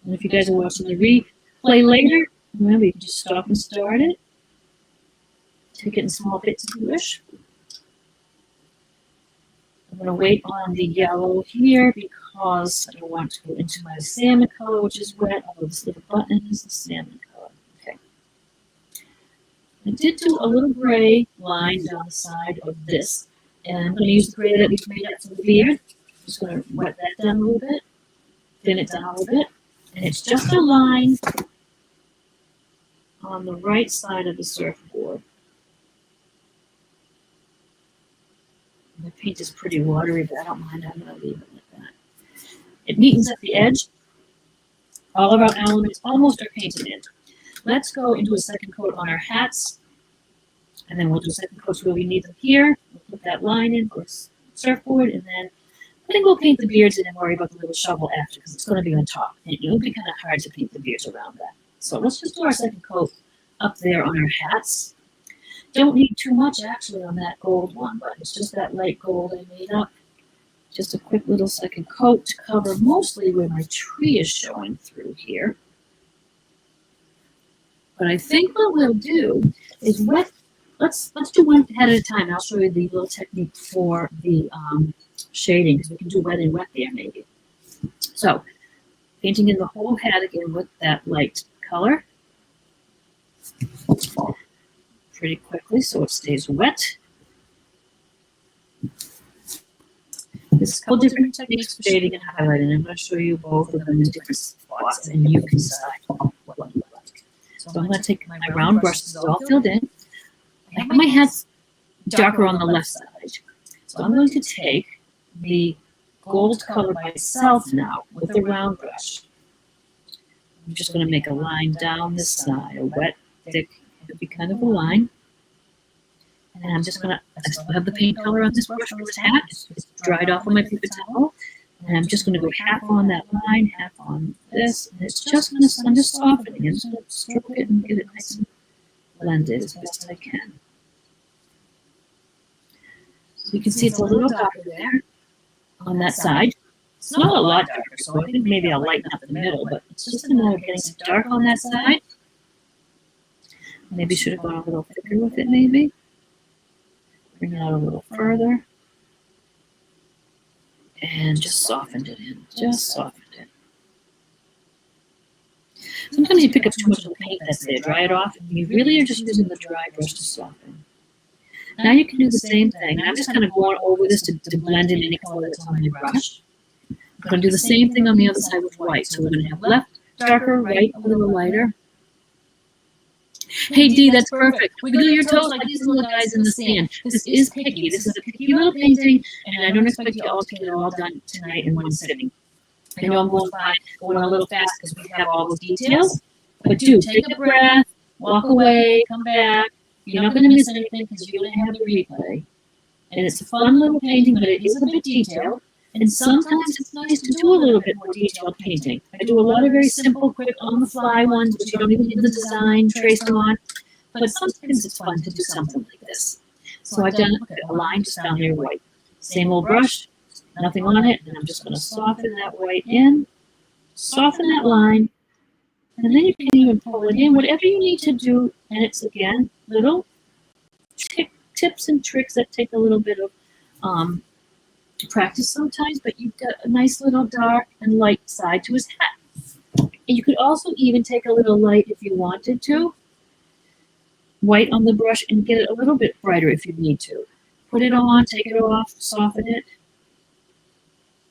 And if you guys are watching the replay later, remember you can just stop and start it. Take it in small bits if you wish. I'm going to wait on the yellow here because I don't want to go into my salmon color, which is wet, although this little button is the salmon color. Okay. I did do a little gray line down the side of this, and I'm going to use the gray that we've made up for the beard. Just going to wet that down a little bit, thin it down a little bit, and it's just a line on the right side of the surfboard. The paint is pretty watery, but I don't mind. I'm going to leave it like that. It neatens at the edge. All of our elements almost are painted in. Let's go and do a second coat on our hats, and then we'll do second coats where we need them here. We'll put that line in for surfboard, and then I think we'll paint the beards and then worry about the little shovel after, because it's going to be on top. And it'll be kind of hard to paint the beards around that. So let's just do our second coat up there on our hats. Don't need too much actually on that gold one, but it's just that light gold I made up. Just a quick little second coat to cover mostly where my tree is showing through here. But I think what we'll do is wet. Let's do one head at a time. I'll show you the little technique for the shading, because we can do wet and wet there maybe. So painting in the whole head again with that light color. Pretty quickly so it stays wet. There's a couple different techniques for shading and highlighting. I'm going to show you both of them in different spots, and you can decide what you like. So I'm going to take my round brush. This is all filled in. I have my hats darker on the left side. So I'm going to take the gold color by itself now with the round brush. I'm just going to make a line down this side, a wet, thick, it'll be kind of a line. And I'm just going to, I still have the paint color on this brush for this hat. It's dried off on my paper towel. And I'm just going to go half on that line, half on this. And it's just going to, I'm just softening it. I'm just going to stroke it and get it nice and blended as best as I can. So you can see it's a little darker there on that side. It's not a lot darker, so I think maybe I'll lighten up the middle, but it's just a matter of getting some dark on that side. Maybe should have gone a little thicker with it, maybe. Bring it out a little further. And just softened it in. Just softened it. Sometimes you pick up too much of the paint that's there, dry it off, and you really are just using the dry brush to soften. Now you can do the same thing. I'm just kind of going over this to blend in any color that's on my brush. I'm going to do the same thing on the other side with white. So we're going to have left darker, right a little lighter. Hey Dee, that's perfect. Wiggle your toes like these little guys in the sand. This is picky. This is a picky little painting, and I don't expect you all to get it all done tonight in one sitting. I know I'm going a little fast because we have all those details, but do take a breath, walk away, come back. You're not going to miss anything because you're going to have the replay. And it's a fun little painting, but it is a bit detailed. And sometimes it's nice to do a little bit more detailed painting. I do a lot of very simple, quick, on-the-fly ones, which you don't even need the design traced on. But sometimes it's fun to do something like this. So I've done a line just down there white. Same old brush, nothing on it, and I'm just going to soften that white in, soften that line, and then you can even pull it in, whatever you need to do. And it's, again, little tips and tricks that take a little bit of practice sometimes, but you've got a nice little dark and light side to his hat. And you could also even take a little light if you wanted to, white on the brush, and get it a little bit brighter if you need to. Put it on, take it off, soften it.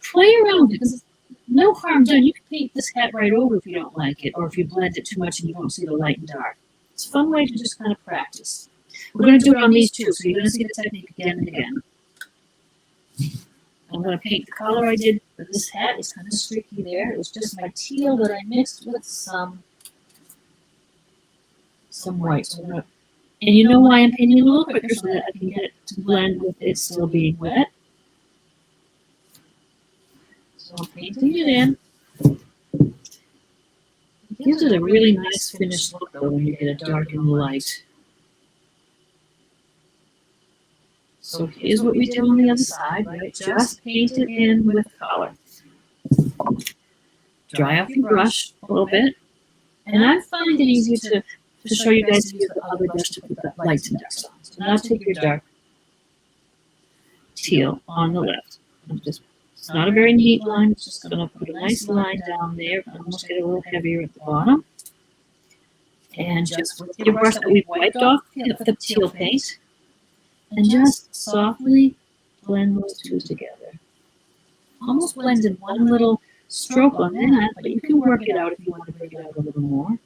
Play around it, because no harm done. You can paint this hat right over if you don't like it, or if you blend it too much and you don't see the light and dark. It's a fun way to just kind of practice. We're going to do it on these two, so you're going to see the technique again and again. I'm going to paint the color I did for this hat. It's kind of streaky there. It was just my teal that I mixed with some white. So and you know why I'm painting it a little quicker, so that I can get it to blend with it still being wet. So I'm painting it in. It gives it a really nice finished look though when you get it dark and light. So here's what we did on the other side, right? Just paint it in with color. Dry off your brush a little bit. And I find it easier to show you guys to use the other brush to put that lights and darks on. So now take your dark teal on the left. It's not a very neat line. It's just going to put a nice line down there. Almost get a little heavier at the bottom. And just with your brush that we've wiped off the teal paint, and just softly blend those two together. almost blends in one little stroke on that, but you can work it out if you want to bring it out a little more.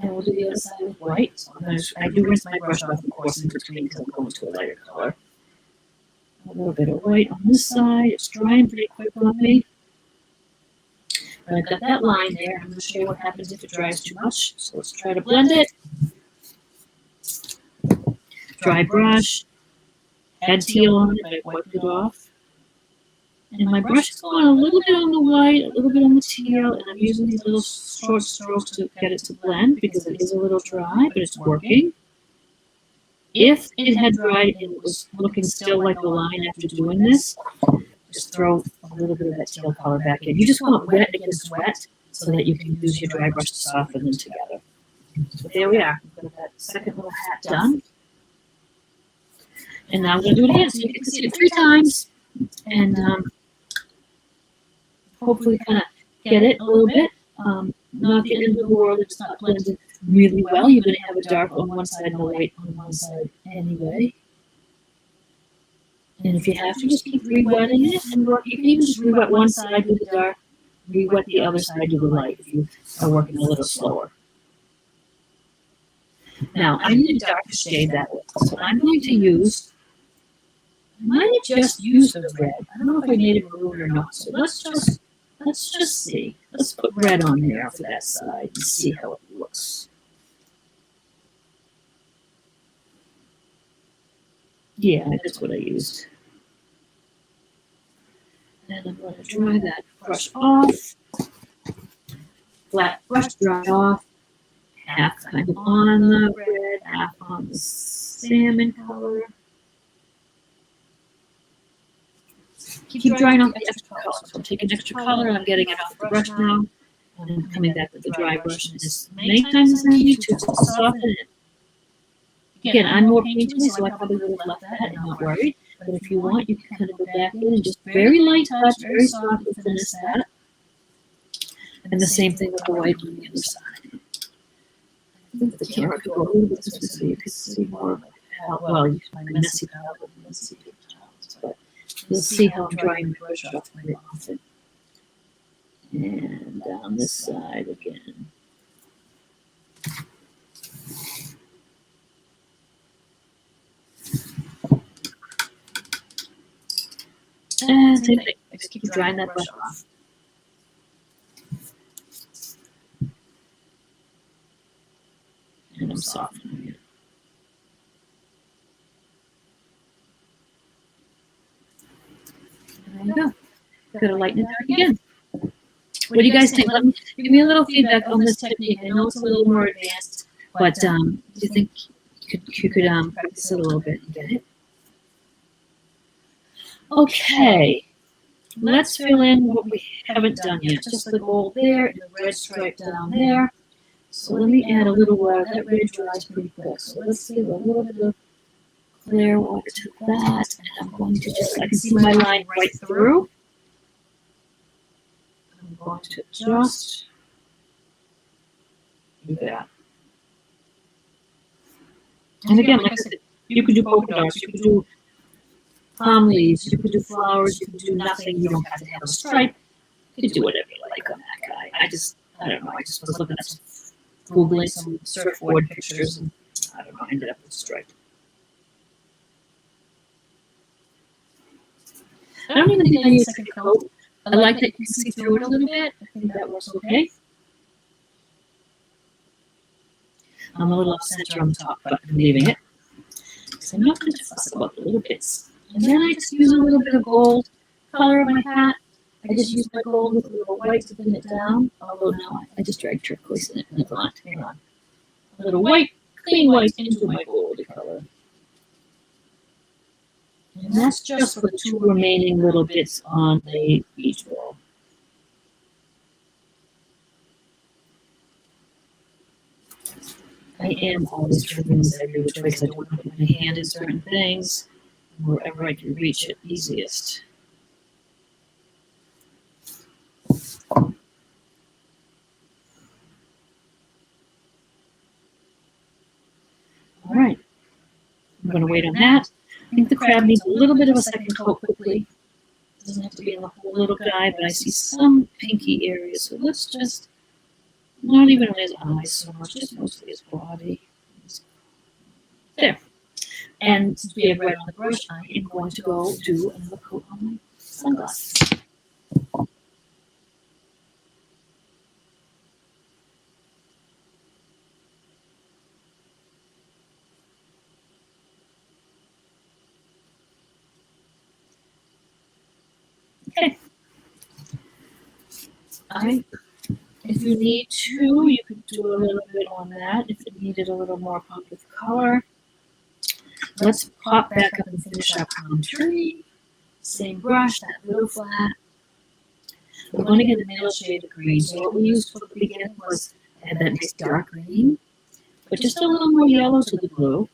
And we'll do the other side with white. So I do rinse my brush off, of course, in between because I'm going to a lighter color. A little bit of white on this side. It's drying pretty quick on me. But I've got that line there. I'm going to show you what happens if it dries too much. So let's try to blend it. Dry brush. Had teal on it, but I wiped it off. And my brush is going a little bit on the white, a little bit on the teal, and I'm using these little short strokes to get it to blend because it is a little dry, but it's working. If it had dried and it was looking still like a line after doing this, just throw a little bit of that teal color back in. You just want wet against wet so that you can use your dry brush to soften them together. So there we are. We've got that second little hat done. And now I'm going to do it again. So you get to see it 3 times. And hopefully kind of get it a little bit. Not the end of the world if it's not blended really well. You're going to have a dark on one side and a light on one side anyway. And if you have to, just keep re-wetting it. And you can even just re-wet one side with the dark, re-wet the other side with the light if you are working a little slower. Now, I need a darker shade that way. So I'm going to use, I might have just used the red. I don't know if I made it maroon or not. So let's just see. Let's put red on there for that side and see how it looks. Yeah, that's what I used. And I'm going to dry that brush off. Flat brush dry off. Half kind of on the red, half on the salmon color. Keep drying off the extra color. So I'm taking extra color and I'm getting it off the brush now. And I'm coming back with the dry brush and as many times as I need to soften it. Again, I'm more painterly, so I probably would have left that and not worried. But if you want, you can kind of go back in and just very light touch, very soft and finish that. And the same thing with the white on the other side. I think the camera could go a little bit this way so you could see more of my messy palette with messy pigments, but you'll see how I'm drying my brush off very often. And down this side again. And same thing, I just keep drying that brush off. And I'm softening it. There you go. Gotta lighten it dark again. What do you guys think? Give me a little feedback on this technique. I know it's a little more advanced, but do you think you could practice it a little bit and get it? Okay, let's fill in what we haven't done yet. Just the gold there and the red stripe down there. So let me add a little water. That red dries pretty quick. So let's give a little bit of clear water to that. And I'm going to just, I can see my line right through. I'm going to just do that. And again, like I said, you could do polka dots, you could do palm leaves, you could do flowers, you could do nothing. You don't have to have a stripe. You could do whatever you like on that guy. I don't know, I just was looking at Googling some surfboard pictures and I don't know, I ended up with a stripe. I don't even think I need a second coat. I like that you can see through it a little bit. I think that works okay. I'm a little off center on the top, but I'm leaving it. So I'm not going to fuss about the little bits. And then I just use a little bit of gold color of my hat. I just use my gold with a little white to thin it down. Although now I just drag turquoise in it in the front. Hang on. A little white, clean white into my gold color. And that's just for the 2 remaining little bits on the beach ball. I am always trimming this every which way because I don't want to put my hand in certain things wherever I can reach it easiest. All right. I'm going to wait on that. I think the crab needs a little bit of a second coat quickly. Doesn't have to be in the whole little guy, but I see some pinky areas. So let's just, not even on his eyes so much, just mostly his body. There. And since we have red on the brush, I am going to go do another coat on my sunglasses. Okay. If you need to, you could do a little bit on that. If it needed a little more pop of color. Let's pop back up and finish our palm tree. Same brush, that little flat. We're going to get a middle shade of green. So what we used for the beginning was that nice dark green, but just a little more yellow to the blue.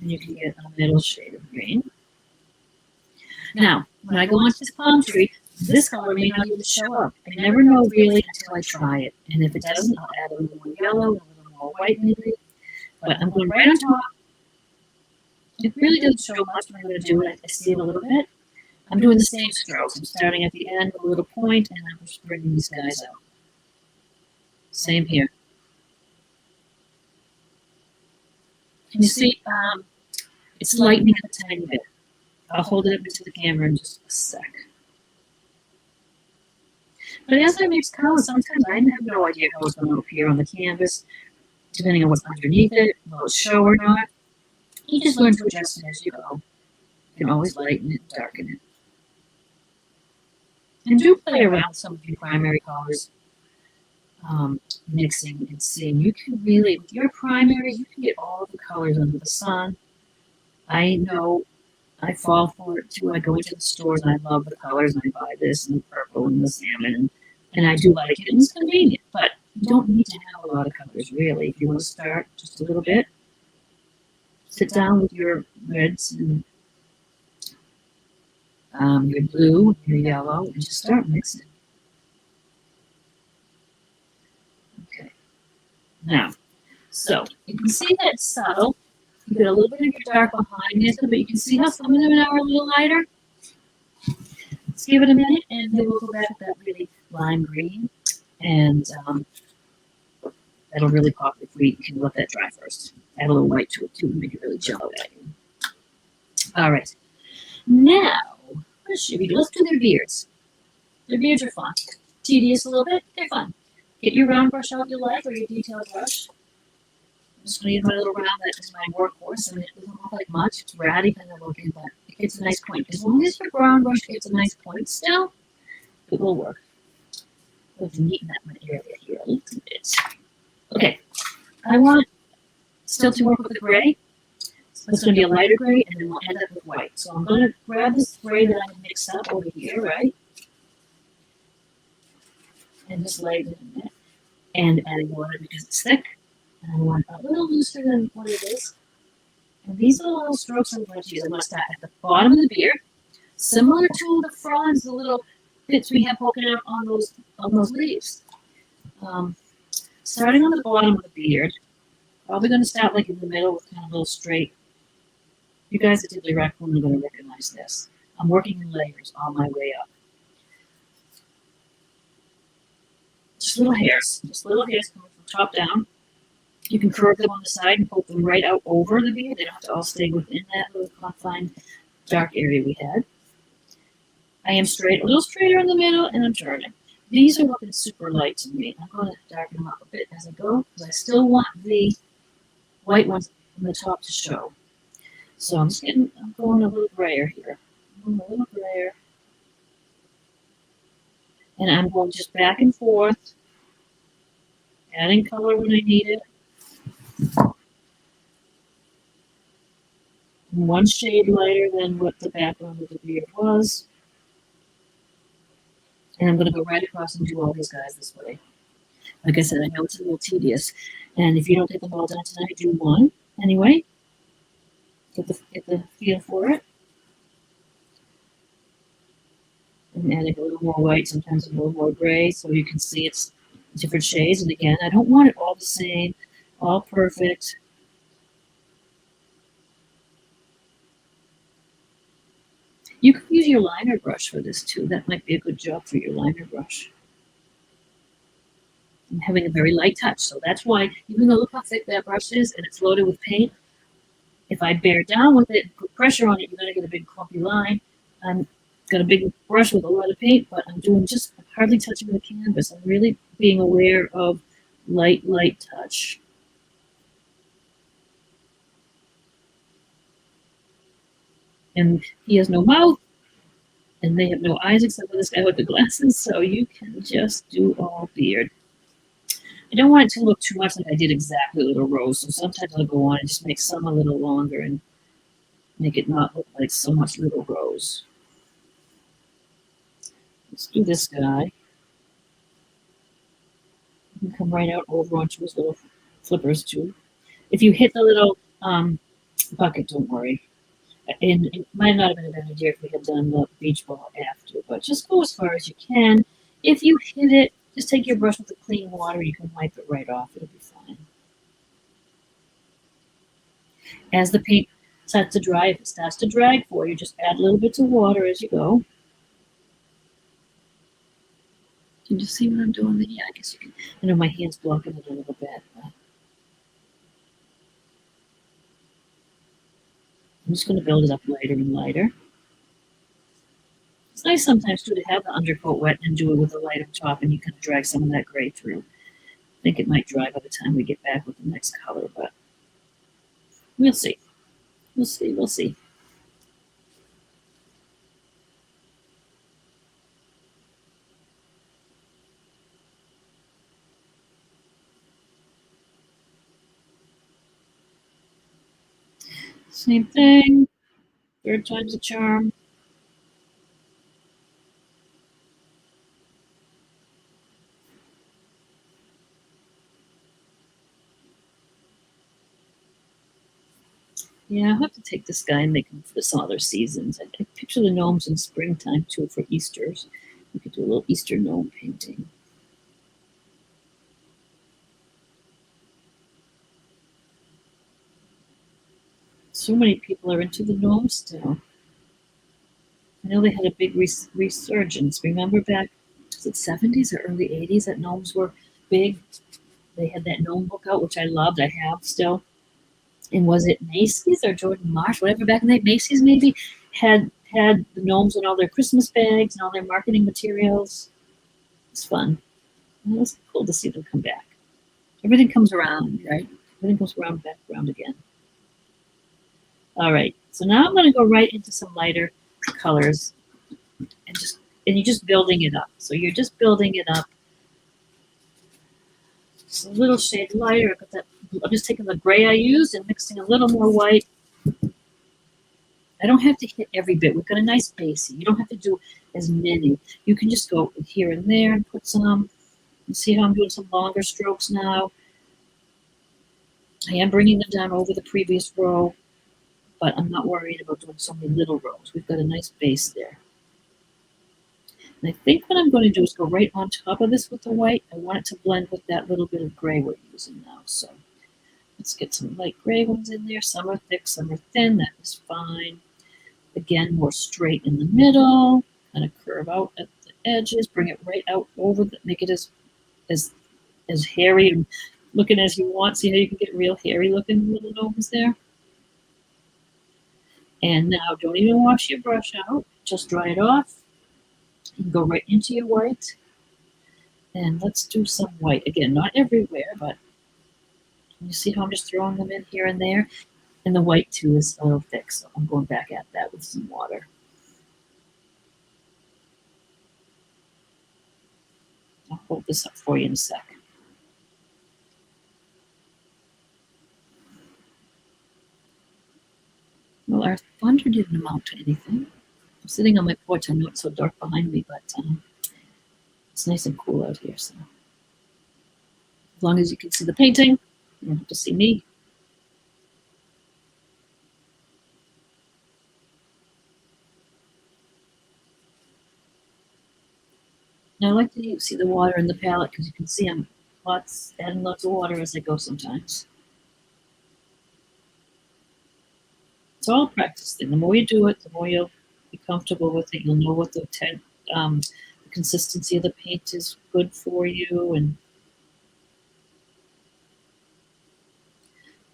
And you can get a middle shade of green. Now, when I go onto this palm tree, this color may not even show up. I never know really until I try it. And if it doesn't, I'll add a little more yellow, a little more white maybe. But I'm going right on top. It really doesn't show much, but I'm going to do it. I see it a little bit. I'm doing the same strokes. I'm starting at the end with a little point, and I'm just bringing these guys out. Same here. Can you see? It's lightening up a tiny bit. I'll hold it up into the camera in just a sec. But as I mix colors, sometimes I have no idea how it's going to appear on the canvas, depending on what's underneath it, will it show or not. You just learn to adjust it as you go. You can always lighten it, darken it. And do play around with some of your primary colors, mixing and seeing. You can really, with your primary, you can get all the colors under the sun. I know I fall for it too. I go into the stores and I love the colors and I buy this and the purple and the salmon and I do like it and it's convenient, but you don't need to have a lot of colors really. If you want to start just a little bit, sit down with your reds and your blue, your yellow, and just start mixing. Okay. Now, so you can see that it's subtle. You get a little bit of your dark behind it, but you can see how some of them are a little lighter. Let's give it a minute, and then we'll go back to that really lime green, and that'll really pop if we can let that dry first. Add a little white to it too, and make it really jump out at you. All right. Now, what should we do? Let's do their beards. Their beards are fun. Tedious a little bit. They're fun. Get your round brush out you like, or your detail brush. I'm just going to use my little round. That is my workhorse, and it doesn't look like much. It's ratty kind of looking, but it gets a nice point. As long as your brown brush gets a nice point still, it will work. I'll have to neaten up my area here a little bit. Okay, I want still to work with the gray. So it's going to be a lighter gray, and then we'll end up with white. So I'm going to grab this gray that I mixed up over here, right? And just lay it in there. And adding water because it's thick. And I want a little looser than what it is. And these are the little strokes I'm going to use. I'm going to start at the bottom of the beard, similar to the fronds, the little bits we have poking out on those leaves. Starting on the bottom of the beard, probably going to start like in the middle with kind of a little straight. You guys that did the raccoon are going to recognize this. I'm working in layers on my way up. Just little hairs coming from top down. You can curve them on the side and poke them right out over the beard. They don't have to all stay within that little confined dark area we had. I am straight, a little straighter in the middle, and I'm turning. These are looking super light to me. I'm going to darken them up a bit as I go, because I still want the white ones on the top to show. So I'm going a little grayer here. I'm going a little grayer. And I'm going just back and forth, adding color when I need it. One shade lighter than what the background of the beard was. And I'm going to go right across and do all these guys this way. Like I said, I know it's a little tedious. And if you don't get them all done tonight, do one anyway. Get the feel for it. And adding a little more white, sometimes a little more gray, so you can see it's different shades. And again, I don't want it all the same, all perfect. You could use your liner brush for this too. That might be a good job for your liner brush. I'm having a very light touch, so that's why, even though look how thick that brush is and it's loaded with paint, if I bear down with it, put pressure on it, you're gonna get a big clumpy line. I'm got a big brush with a lot of paint, but I'm doing just hardly touching the canvas. I'm really being aware of light touch. And he has no mouth, and they have no eyes except for this guy with the glasses, so you can just do all beard. I don't want it to look too much like I did exactly Little Rose, so sometimes I'll go on and just make some a little longer and make it not look like so much Little Rose. Let's do this guy. You can come right out over onto his little flippers too. If you hit the little bucket, don't worry. And it might not have been a bad idea if we had done the beach ball after, but just go as far as you can. If you hit it, just take your brush with the clean water. You can wipe it right off. It'll be fine. As the paint starts to dry, if it starts to drag for you, just add little bits of water as you go. Can you see what I'm doing there? Yeah, I guess you can. I know my hand's blocking it a little bit. But I'm just going to build it up lighter and lighter. It's nice sometimes too to have the undercoat wet and do it with a lighter top, and you kind of drag some of that gray through. I think it might dry by the time we get back with the next color, but we'll see. We'll see. We'll see. Same thing. Third time's a charm. Yeah, I'll have to take this guy and make him for some other seasons. I picture the gnomes in springtime too for Easter's. We could do a little Easter gnome painting. So many people are into the gnomes still. I know they had a big resurgence. Remember back, was it 70s or early 80s that gnomes were big? They had that gnome book out, which I loved. I have still. And was it Macy's or Jordan Marsh, whatever back in the day? Macy's maybe had the gnomes in all their Christmas bags and all their marketing materials. It's fun. It was cool to see them come back. Everything comes around, right? Everything comes around back around again. All right. So now I'm going to go right into some lighter colors and you're just building it up. So you're just building it up. Just a little shade lighter. I'm just taking the gray I used and mixing a little more white. I don't have to hit every bit. We've got a nice base. You don't have to do as many. You can just go here and there and put some. You see how I'm doing some longer strokes now? I am bringing them down over the previous row, but I'm not worried about doing so many little rows. We've got a nice base there. And I think what I'm going to do is go right on top of this with the white. I want it to blend with that little bit of gray we're using now. So let's get some light gray ones in there. Some are thick, some are thin. That is fine. Again, more straight in the middle. Kind of curve out at the edges. Bring it right out over. Make it as hairy and looking as you want. See how you can get real hairy looking little gnomes there? And now don't even wash your brush out. Just dry it off. You can go right into your white. And let's do some white. Again, not everywhere, but you see how I'm just throwing them in here and there? And the white too is a little thick, so I'm going back at that with some water. I'll hold this up for you in a sec. Well, our thunder didn't amount to anything. I'm sitting on my porch. I know it's so dark behind me, but it's nice and cool out here. So as long as you can see the painting, you don't have to see me. And I like to see the water in the palette because you can see I'm adding lots of water as I go sometimes. It's all a practice thing. The more you do it, the more you'll be comfortable with it. You'll know what the consistency of the paint is good for you. And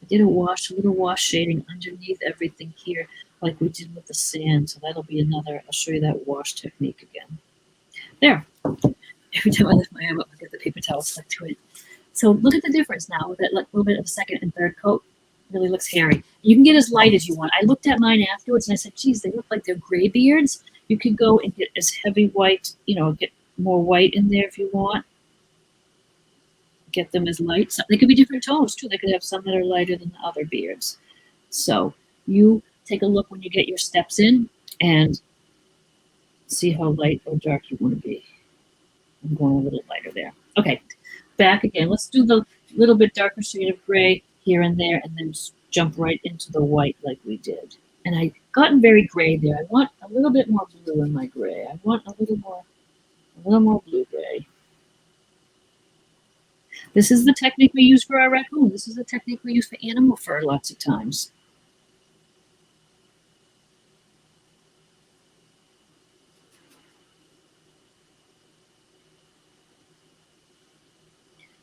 I did a little wash shading underneath everything here, like we did with the sand. So that'll be another, I'll show you that wash technique again. There. Every time I lift my arm up, I get the paper towel stuck to it. So look at the difference now with that little bit of second and third coat. It really looks hairy. You can get as light as you want. I looked at mine afterwards and I said, geez, they look like they're gray beards. You could go and get as heavy white, get more white in there if you want. Get them as light. They could be different tones too. They could have some that are lighter than the other beards. So you take a look when you get your steps in and see how light or dark you want to be. I'm going a little lighter there. Okay, back again. Let's do the little bit darker shade of gray here and there, and then just jump right into the white like we did. And I gotten very gray there. I want a little bit more blue in my gray. I want a little more blue gray. This is the technique we use for our raccoon. This is the technique we use for animal fur lots of times.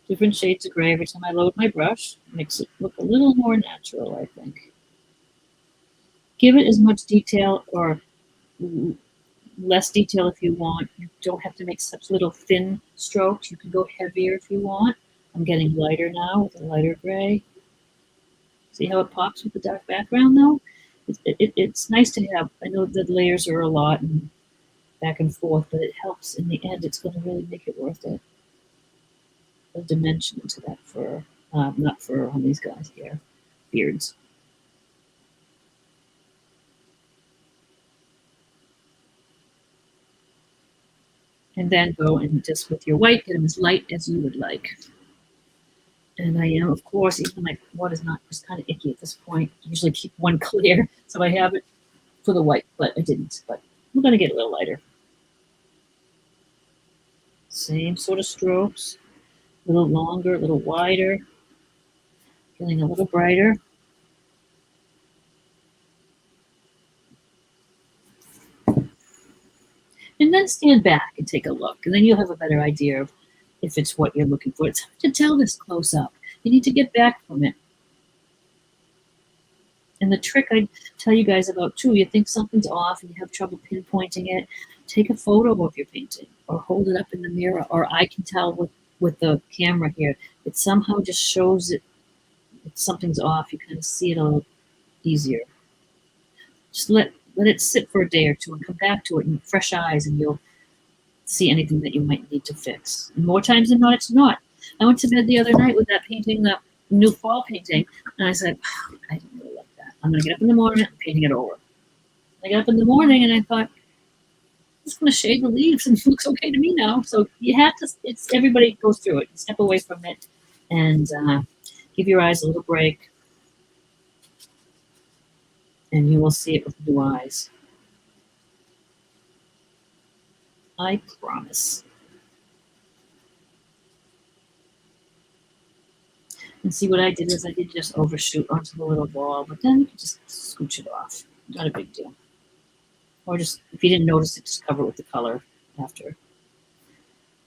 Different shades of gray every time I load my brush. Makes it look a little more natural, I think. Give it as much detail or less detail if you want. You don't have to make such little thin strokes. You can go heavier if you want. I'm getting lighter now with a lighter gray. See how it pops with the dark background though? It's nice to have. I know the layers are a lot and back and forth, but it helps in the end. It's going to really make it worth it. A dimension to that fur, not fur on these guys here, beards. And then go and just with your white, get them as light as you would like. And I am, of course, even my water's not just kind of icky at this point. I usually keep one clear, so I have it for the white, but I didn't. But we're going to get a little lighter. Same sort of strokes, a little longer, a little wider, getting a little brighter. And then stand back and take a look, and then you'll have a better idea of if it's what you're looking for. It's hard to tell this close up. You need to get back from it. And the trick I tell you guys about too, you think something's off and you have trouble pinpointing it, take a photo of your painting or hold it up in the mirror, or I can tell with the camera here. It somehow just shows it if something's off. You kind of see it a little easier. Just let it sit for a day or two and come back to it in fresh eyes, and you'll see anything that you might need to fix. And more times than not, it's not. I went to bed the other night with that painting, that new fall painting, and I said, oh, I don't really like that. I'm going to get up in the morning and painting it over. I got up in the morning and I thought, I'm just going to shade the leaves and it looks okay to me now. So you have to, everybody goes through it. You step away from it and give your eyes a little break, and you will see it with new eyes. I promise. And see what I did is I did just overshoot onto the little ball, but then you can just scooch it off. Not a big deal. Or just, if you didn't notice it, just cover it with the color after.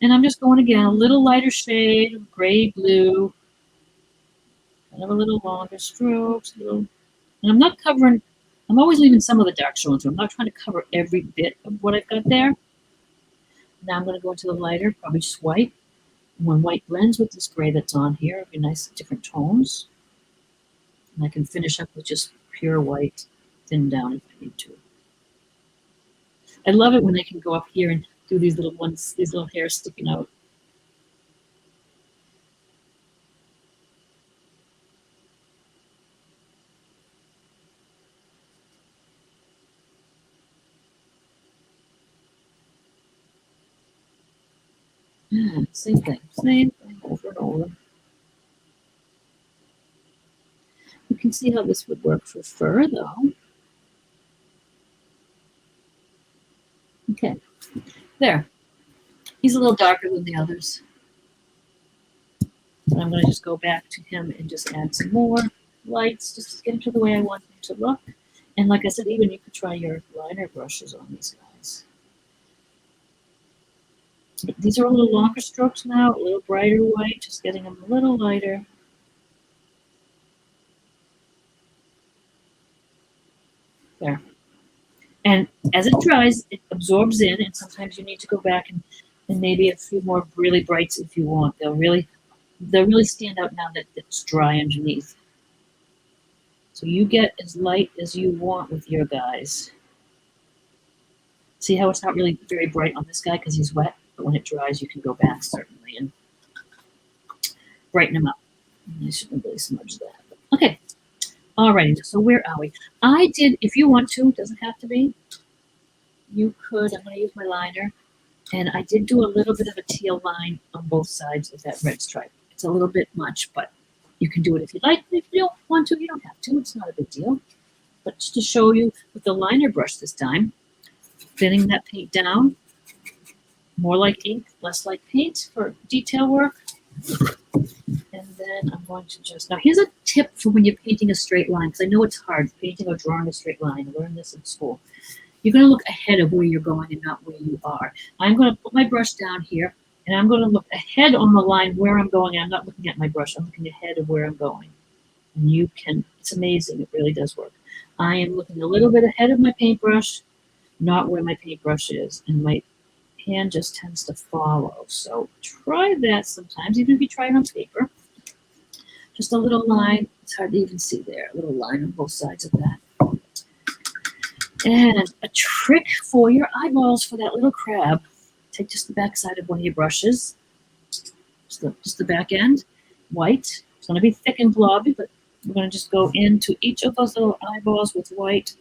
And I'm just going again, a little lighter shade of gray blue. Kind of a little longer strokes. And I'm not covering, I'm always leaving some of the dark showing, so I'm not trying to cover every bit of what I've got there. Now I'm going to go into the lighter, probably just white. And when white blends with this gray that's on here, it'll be nice different tones. And I can finish up with just pure white, thin down if I need to. I love it when they can go up here and do these little ones, these little hairs sticking out. Same thing over and over. You can see how this would work for fur though. Okay, there. He's a little darker than the others. And I'm going to just go back to him and just add some more lights, just to get him to the way I want him to look. And like I said, even you could try your liner brushes on these guys. But these are a little longer strokes now, a little brighter white, just getting them a little lighter. There. And as it dries, it absorbs in, and sometimes you need to go back and maybe a few more really brights if you want. They'll really stand out now that it's dry underneath. So you get as light as you want with your guys. See how it's not really very bright on this guy because he's wet, but when it dries, you can go back certainly and brighten him up. I shouldn't really smudge that. Okay. Alrighty, so where are we? I did, if you want to, it doesn't have to be. You could, I'm going to use my liner, and I did do a little bit of a teal line on both sides of that red stripe. It's a little bit much, but you can do it if you like. If you don't want to, you don't have to. It's not a big deal. But just to show you with the liner brush this time, thinning that paint down, more like ink, less like paint for detail work. And then I'm going to just, now here's a tip for when you're painting a straight line, because I know it's hard painting or drawing a straight line. I learned this in school. You're going to look ahead of where you're going and not where you are. I'm going to put my brush down here, and I'm going to look ahead on the line where I'm going. I'm not looking at my brush. I'm looking ahead of where I'm going. And you can, it's amazing. It really does work. I am looking a little bit ahead of my paintbrush, not where my paintbrush is, and my hand just tends to follow. So try that sometimes, even if you try it on paper. Just a little line. It's hard to even see there. A little line on both sides of that. And a trick for your eyeballs for that little crab. Take just the back side of one of your brushes. Just the back end. White. It's going to be thick and blobby, but we're going to just go into each of those little eyeballs with white.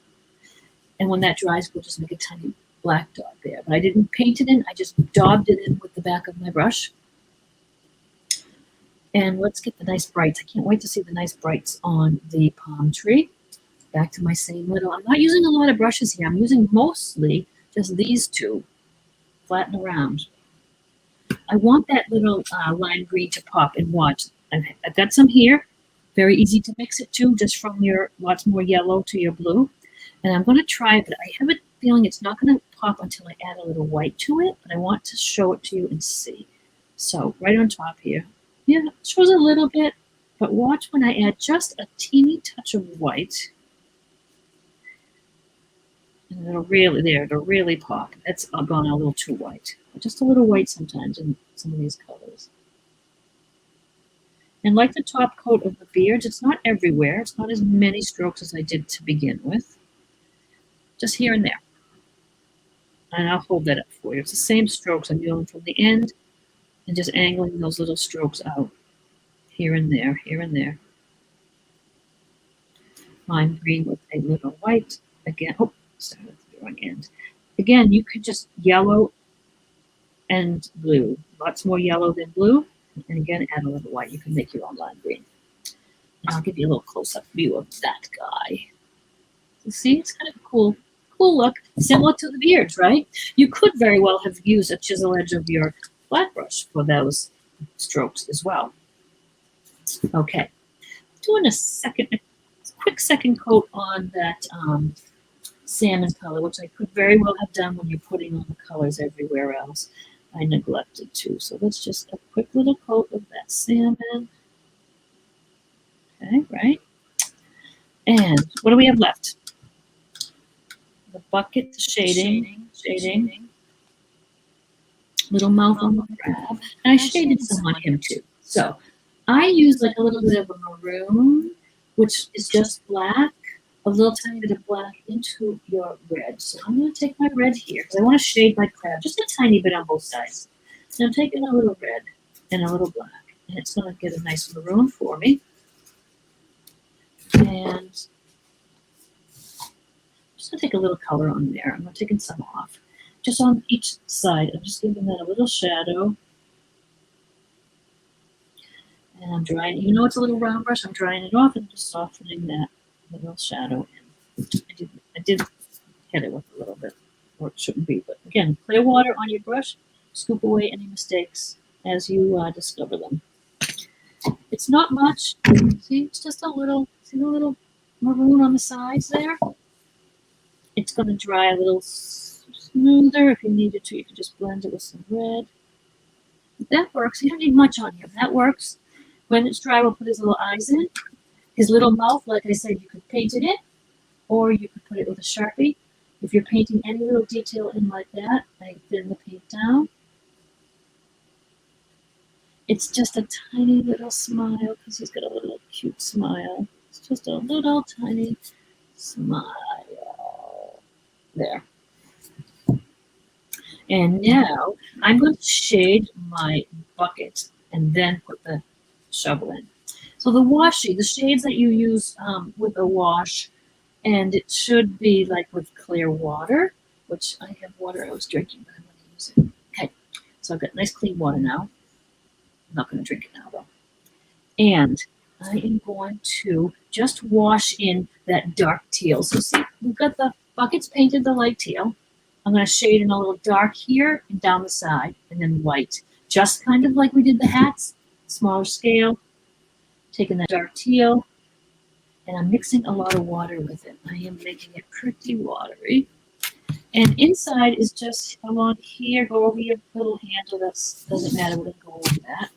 And when that dries, we'll just make a tiny black dot there. But I didn't paint it in. I just daubed it in with the back of my brush. And let's get the nice brights. I can't wait to see the nice brights on the palm tree. Back to my same little, I'm not using a lot of brushes here. I'm using mostly just these two, flatten around. I want that little lime green to pop and watch. I've got some here. Very easy to mix it to, just from your lots more yellow to your blue. And I'm going to try it, but I have a feeling it's not going to pop until I add a little white to it, but I want to show it to you and see. So right on top here. Yeah, it shows a little bit, but watch when I add just a teeny touch of white. And it'll really pop. That's gone a little too white. Just a little white sometimes in some of these colors. And like the top coat of the beards, it's not everywhere. It's not as many strokes as I did to begin with. Just here and there. And I'll hold that up for you. It's the same strokes. I'm doing from the end and just angling those little strokes out. Here and there, here and there. Lime green with a little white. Again, oh, sorry, that's the wrong end. Again, you could just yellow and blue. Lots more yellow than blue. And again, add a little white. You can make your own lime green. And I'll give you a little close-up view of that guy. You see, it's kind of a cool look. Similar to the beards, right? You could very well have used a chisel edge of your flat brush for those strokes as well. Okay, doing a quick second coat on that salmon color, which I could very well have done when you're putting on the colors everywhere else. I neglected to. So let's just a quick little coat of that salmon. Okay, right. And what do we have left? The bucket shading. Little mouth on the crab. And I shaded some on him too. So I used like a little bit of a maroon, which is just black, a little tiny bit of black into your red. So I'm going to take my red here because I want to shade my crab just a tiny bit on both sides. And I'm taking a little red and a little black. And it's going to get a nice maroon for me. And just going to take a little color on there. I'm taking some off. Just on each side. I'm just giving that a little shadow. And I'm drying, you know it's a little round brush, I'm drying it off and just softening that little shadow in. I did hit it with a little bit, or it shouldn't be, but again, clear water on your brush, scoop away any mistakes as you discover them. It's not much, see, it's just a little, see the little maroon on the sides there? it's going to dry a little smoother. If you needed to, you could just blend it with some red. But that works. You don't need much on him. That works. When it's dry, we'll put his little eyes in. His little mouth, like I said, you could paint it in, or you could put it with a Sharpie. If you're painting any little detail in like that, I thin the paint down. It's just a tiny little smile because he's got a little cute smile. It's just a little tiny smile. There. And now I'm going to shade my bucket and then put the shovel in. So the washi, the shades that you use with a wash, and it should be like with clear water, which I have water I was drinking, but I'm going to use it. Okay, so I've got nice clean water now. I'm not going to drink it now though. And I am going to just wash in that dark teal. So see, we've got the buckets painted the light teal. I'm going to shade in a little dark here and down the side, and then white. Just kind of like we did the hats, smaller scale. Taking that dark teal, and I'm mixing a lot of water with it. I am making it pretty watery. And inside is just along here, go over your little handle. That doesn't matter, we're going to go over that.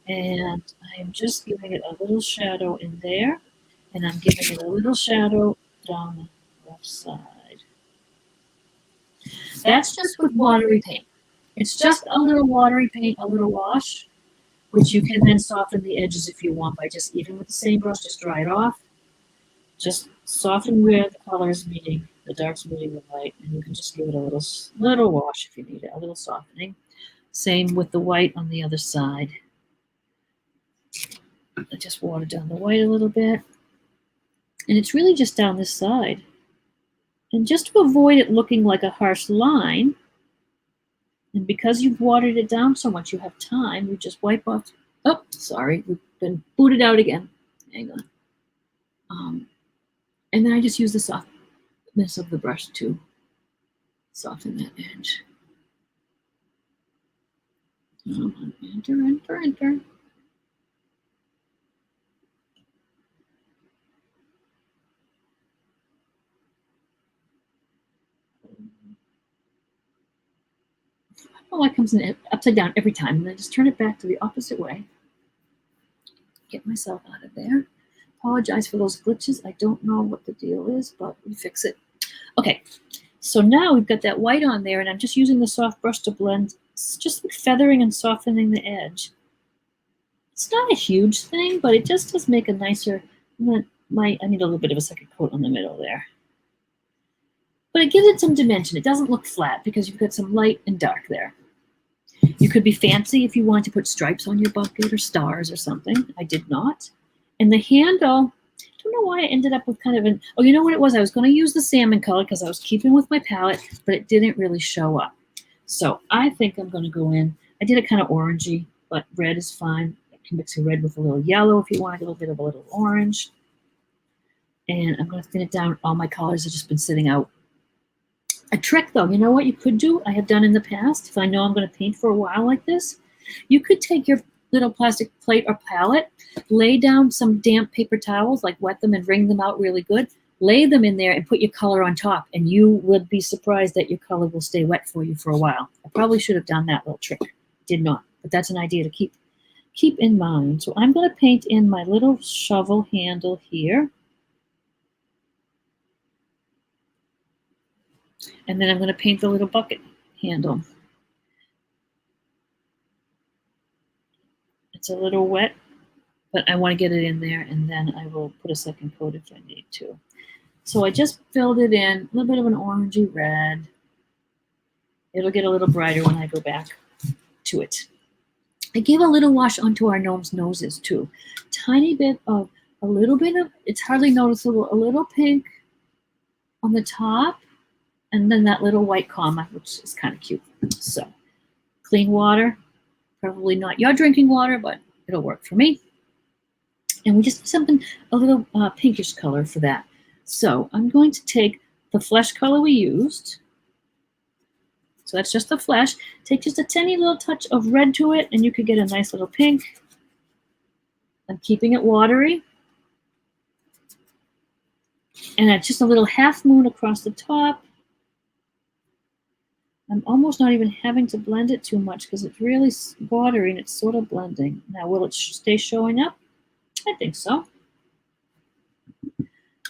And I am just giving it a little shadow in there, and I'm giving it a little shadow down the left side. That's just with watery paint. It's just a little watery paint, a little wash, which you can then soften the edges if you want by just, even with the same brush, just dry it off. Just soften where the color is meeting, the dark's meeting the light, and you can just give it a little wash if you need it, a little softening. Same with the white on the other side. I just water down the white a little bit. And it's really just down this side. And just to avoid it looking like a harsh line, and because you've watered it down so much, you have time, you just wipe off. Oh, sorry, we've been booted out again. Hang on. And then I just use the softness of the brush to soften that edge. Enter, enter, enter. Oh, it comes in upside down every time, and then just turn it back to the opposite way. Get myself out of there. Apologize for those glitches. I don't know what the deal is, but we fix it. Okay, so now we've got that white on there, and I'm just using the soft brush to blend, just like feathering and softening the edge. It's not a huge thing, but it just does make a nicer, I need a little bit of a second coat on the middle there. But it gives it some dimension. It doesn't look flat because you've got some light and dark there. You could be fancy if you want to put stripes on your bucket or stars or something. I did not. And the handle, I don't know why I ended up with kind of an, oh, you know what it was? I was going to use the salmon color because I was keeping with my palette, but it didn't really show up. So I think I'm going to go in. I did it kind of orangey, but red is fine. I can mix a red with a little yellow if you want a little bit of a little orange. And I'm going to thin it down. All my colors have just been sitting out. A trick, though, you know what you could do? I have done in the past. If I know I'm going to paint for a while like this, you could take your little plastic plate or palette, lay down some damp paper towels, like wet them and wring them out really good, lay them in there and put your color on top, and you would be surprised that your color will stay wet for you for a while. I probably should have done that little trick. Did not, but that's an idea to keep in mind. So I'm going to paint in my little shovel handle here. And then I'm going to paint the little bucket handle. It's a little wet, but I want to get it in there, and then I will put a second coat if I need to. So I just filled it in, a little bit of an orangey red. It'll get a little brighter when I go back to it. I gave a little wash onto our gnome's noses too. Tiny bit of, a little bit of, it's hardly noticeable, a little pink on the top, and then that little white comma, which is kind of cute. So clean water, probably not your drinking water, but it'll work for me. And we just do something, a little pinkish color for that. So I'm going to take the flesh color we used. So that's just the flesh. Take just a tiny little touch of red to it, and you could get a nice little pink. I'm keeping it watery. And just a little half moon across the top. I'm almost not even having to blend it too much because it's really watery and it's sort of blending. Now, will it stay showing up? I think so.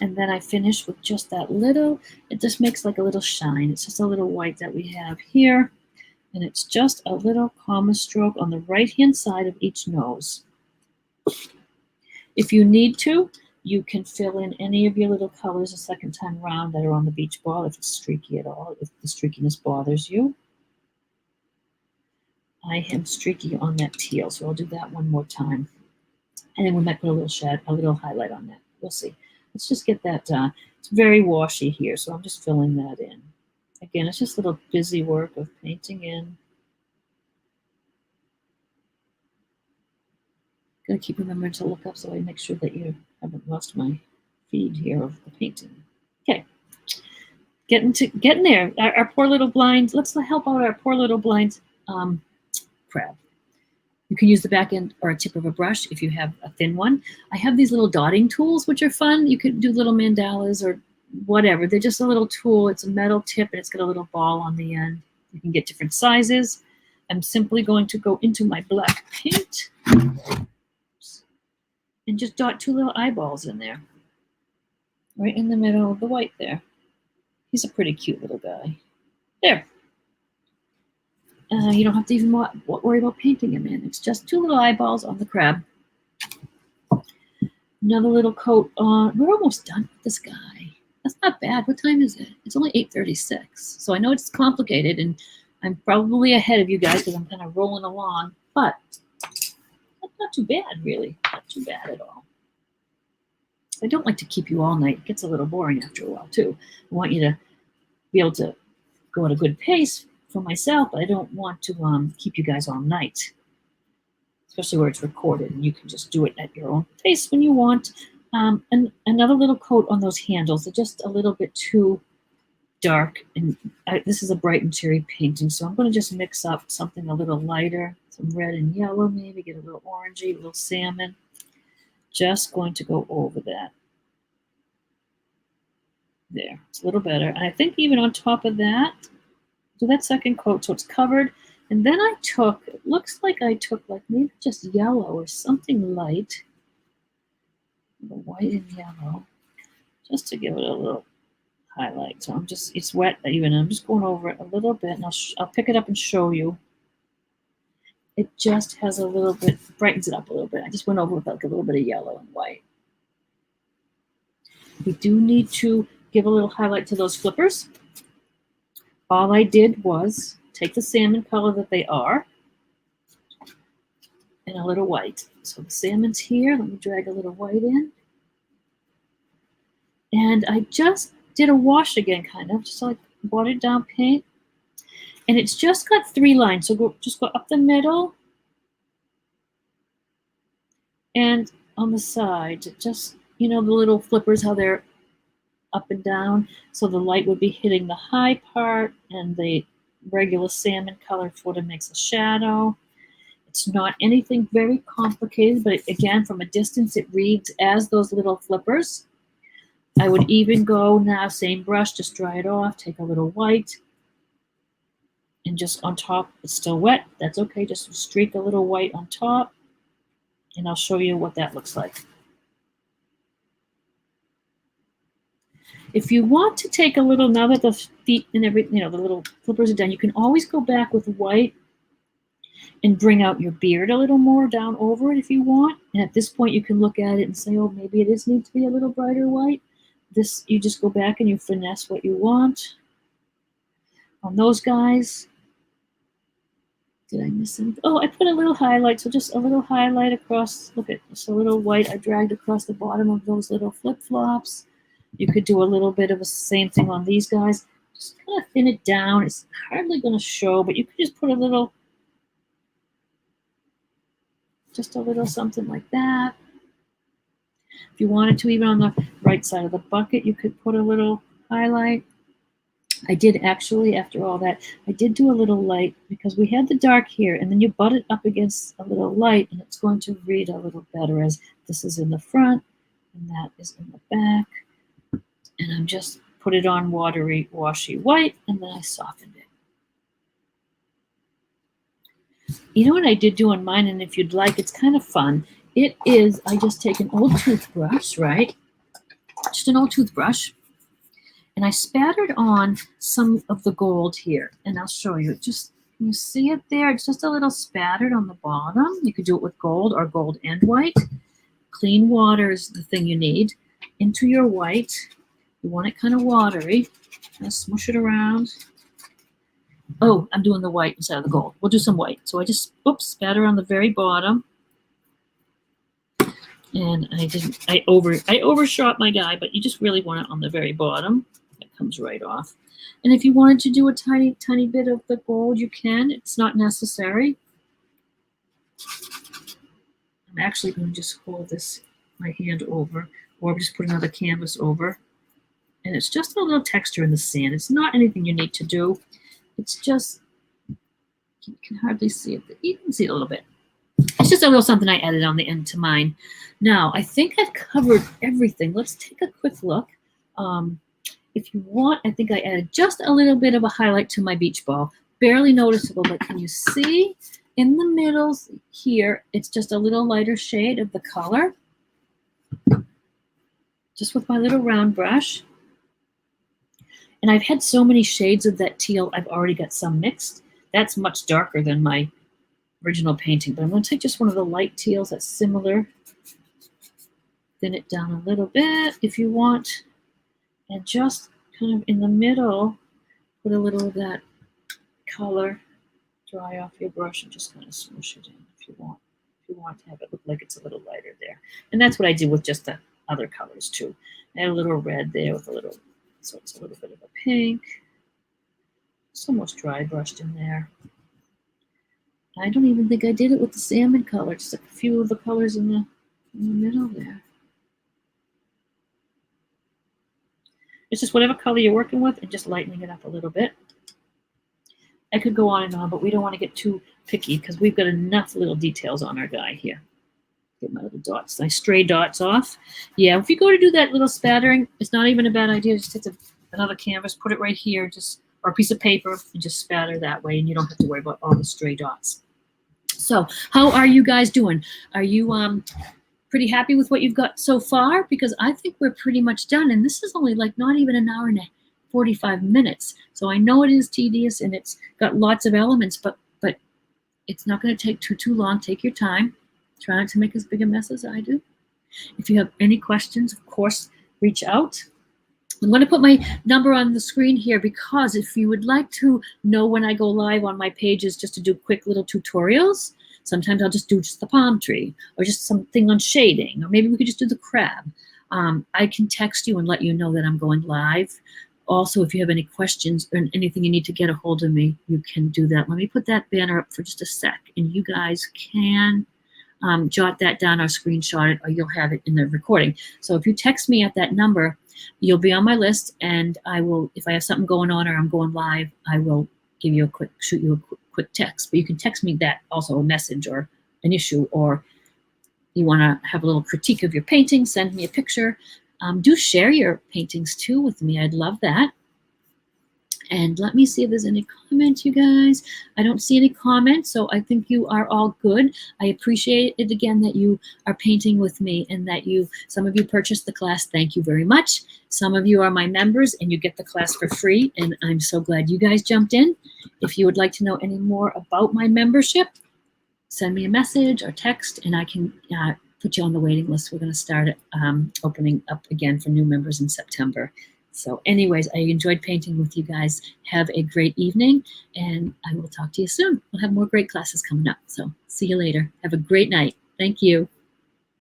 And then I finish with just that little, it just makes like a little shine. It's just a little white that we have here. And it's just a little comma stroke on the right-hand side of each nose. If you need to, you can fill in any of your little colors a second time around that are on the beach ball if it's streaky at all, if the streakiness bothers you. I am streaky on that teal, so I'll do that one more time. And then we might put a little highlight on that. We'll see. Let's just get that, it's very washy here, so I'm just filling that in. Again, it's just a little busy work of painting in. Gotta keep remembering to look up so I make sure that you haven't lost my feed here of the painting. Okay, getting there. Our poor little blind. Let's help out our poor little blind crab. You can use the back end or a tip of a brush if you have a thin one. I have these little dotting tools, which are fun. You could do little mandalas or whatever. They're just a little tool. It's a metal tip and it's got a little ball on the end. You can get different sizes. I'm simply going to go into my black paint and just dot two little eyeballs in there, right in the middle of the white there. He's a pretty cute little guy. There. You don't have to even worry about painting him in. It's just two little eyeballs on the crab. Another little coat on. We're almost done with this guy. That's not bad. What time is it? It's only 8:36. So I know it's complicated, and I'm probably ahead of you guys because I'm kind of rolling along. But not too bad, really. Not too bad at all. I don't like to keep you all night. It gets a little boring after a while, too. I want you to be able to go at a good pace for myself, but I don't want to keep you guys all night, especially where it's recorded, and you can just do it at your own pace when you want. And another little coat on those handles. They're just a little bit too dark, and this is a bright and cherry painting, so I'm going to just mix up something a little lighter, some red and yellow, maybe get a little orangey, a little salmon. Just going to go over that. There, it's a little better. And I think even on top of that, do that second coat so it's covered. And then I took, it looks like I took like maybe just yellow or something light, the white and yellow, just to give it a little highlight. So I'm just, it's wet even. I'm just going over it a little bit, and I'll pick it up and show you. It just has a little bit, brightens it up a little bit. I just went over with like a little bit of yellow and white. We do need to give a little highlight to those flippers. All I did was take the salmon color that they are and a little white. So the salmon's here. Let me drag a little white in. And I just did a wash again, kind of, just like watered down paint. And it's just got 3 lines. So just go up the middle and on the side. Just, you know, the little flippers, how they're up and down. So the light would be hitting the high part, and the regular salmon color sort of makes a shadow. It's not anything very complicated, but again, from a distance, it reads as those little flippers. I would even go now, same brush, just dry it off, take a little white, and just on top, it's still wet. That's okay, just streak a little white on top, and I'll show you what that looks like. If you want to take a little, now that the feet and everything, you know, the little flippers are done, you can always go back with white and bring out your beard a little more down over it if you want. And at this point, you can look at it and say, oh, maybe it needs to be a little brighter white. This, you just go back and you finesse what you want. On those guys, did I miss anything? Oh, I put a little highlight, so just a little highlight across, look at this, a little white I dragged across the bottom of those little flip-flops. You could do a little bit of the same thing on these guys. Just kind of thin it down. It's hardly going to show, but you could just put a little, just a little something like that. If you wanted to, even on the right side of the bucket, you could put a little highlight. I did actually, after all that, I did do a little light because we had the dark here, and then you butt it up against a little light, and it's going to read a little better as this is in the front, and that is in the back. And I'm just put it on watery, washy white, and then I softened it. You know what I did do on mine, and if you'd like, it's kind of fun. It is, I just take an old toothbrush, right? Just an old toothbrush. And I spattered on some of the gold here. And I'll show you. Just, can you see it there? It's just a little spattered on the bottom. You could do it with gold or gold and white. Clean water is the thing you need. Into your white. You want it kind of watery. Kind of smush it around. Oh, I'm doing the white instead of the gold. We'll do some white. So I just, oops, spatter on the very bottom. And I overshot my die, but you just really want it on the very bottom. It comes right off. And if you wanted to do a tiny, tiny bit of the gold, you can. It's not necessary. I'm actually going to just hold this, my hand over, or just put another canvas over. And it's just a little texture in the sand. It's not anything you need to do. It's just, you can hardly see it. You can see it a little bit. It's just a little something I added on the end to mine. Now, I think I've covered everything. Let's take a quick look. If you want, I think I added just a little bit of a highlight to my beach ball. Barely noticeable, but can you see in the middle here, it's just a little lighter shade of the color. Just with my little round brush. And I've had so many shades of that teal, I've already got some mixed. That's much darker than my original painting, but I'm going to take just one of the light teals that's similar. Thin it down a little bit if you want. And just kind of in the middle, put a little of that color. Dry off your brush and just kind of smoosh it in if you want. If you want to have it look like it's a little lighter there. And that's what I did with just the other colors too. I had a little red there with a little, so it's a little bit of a pink. It's almost dry brushed in there. I don't even think I did it with the salmon color, just a few of the colors in the middle there. It's just whatever color you're working with and just lightening it up a little bit. I could go on and on, but we don't want to get too picky because we've got enough little details on our die here. Get my little dots, nice stray dots off. Yeah, if you go to do that little spattering, it's not even a bad idea. Just take another canvas, put it right here, just or a piece of paper, and just spatter that way, and you don't have to worry about all the stray dots. So, how are you guys doing? Are you pretty happy with what you've got so far? Because I think we're pretty much done, and this is only like not even an hour and 45 minutes. So I know it is tedious and it's got lots of elements, but it's not going to take too long. Take your time. Try not to make as big a mess as I do. If you have any questions, of course, reach out. I'm going to put my number on the screen here because if you would like to know when I go live on my pages just to do quick little tutorials, sometimes I'll just do just the palm tree or just something on shading, or maybe we could just do the crab. I can text you and let you know that I'm going live. Also, if you have any questions or anything you need to get a hold of me, you can do that. Let me put that banner up for just a sec, and you guys can jot that down or screenshot it, or you'll have it in the recording. So if you text me at that number, you'll be on my list, and I will, if I have something going on or I'm going live, I will give you shoot you a quick text. But you can text me that also, a message or an issue, or you want to have a little critique of your painting, send me a picture. Do share your paintings too with me. I'd love that. And let me see if there's any comments, you guys. I don't see any comments, so I think you are all good. I appreciate it again that you are painting with me and that some of you purchased the class. Thank you very much. Some of you are my members and you get the class for free, and I'm so glad you guys jumped in. If you would like to know any more about my membership, send me a message or text and I can put you on the waiting list. We're going to start opening up again for new members in September. So anyways, I enjoyed painting with you guys. Have a great evening, and I will talk to you soon. We'll have more great classes coming up. So see you later. Have a great night. Thank you.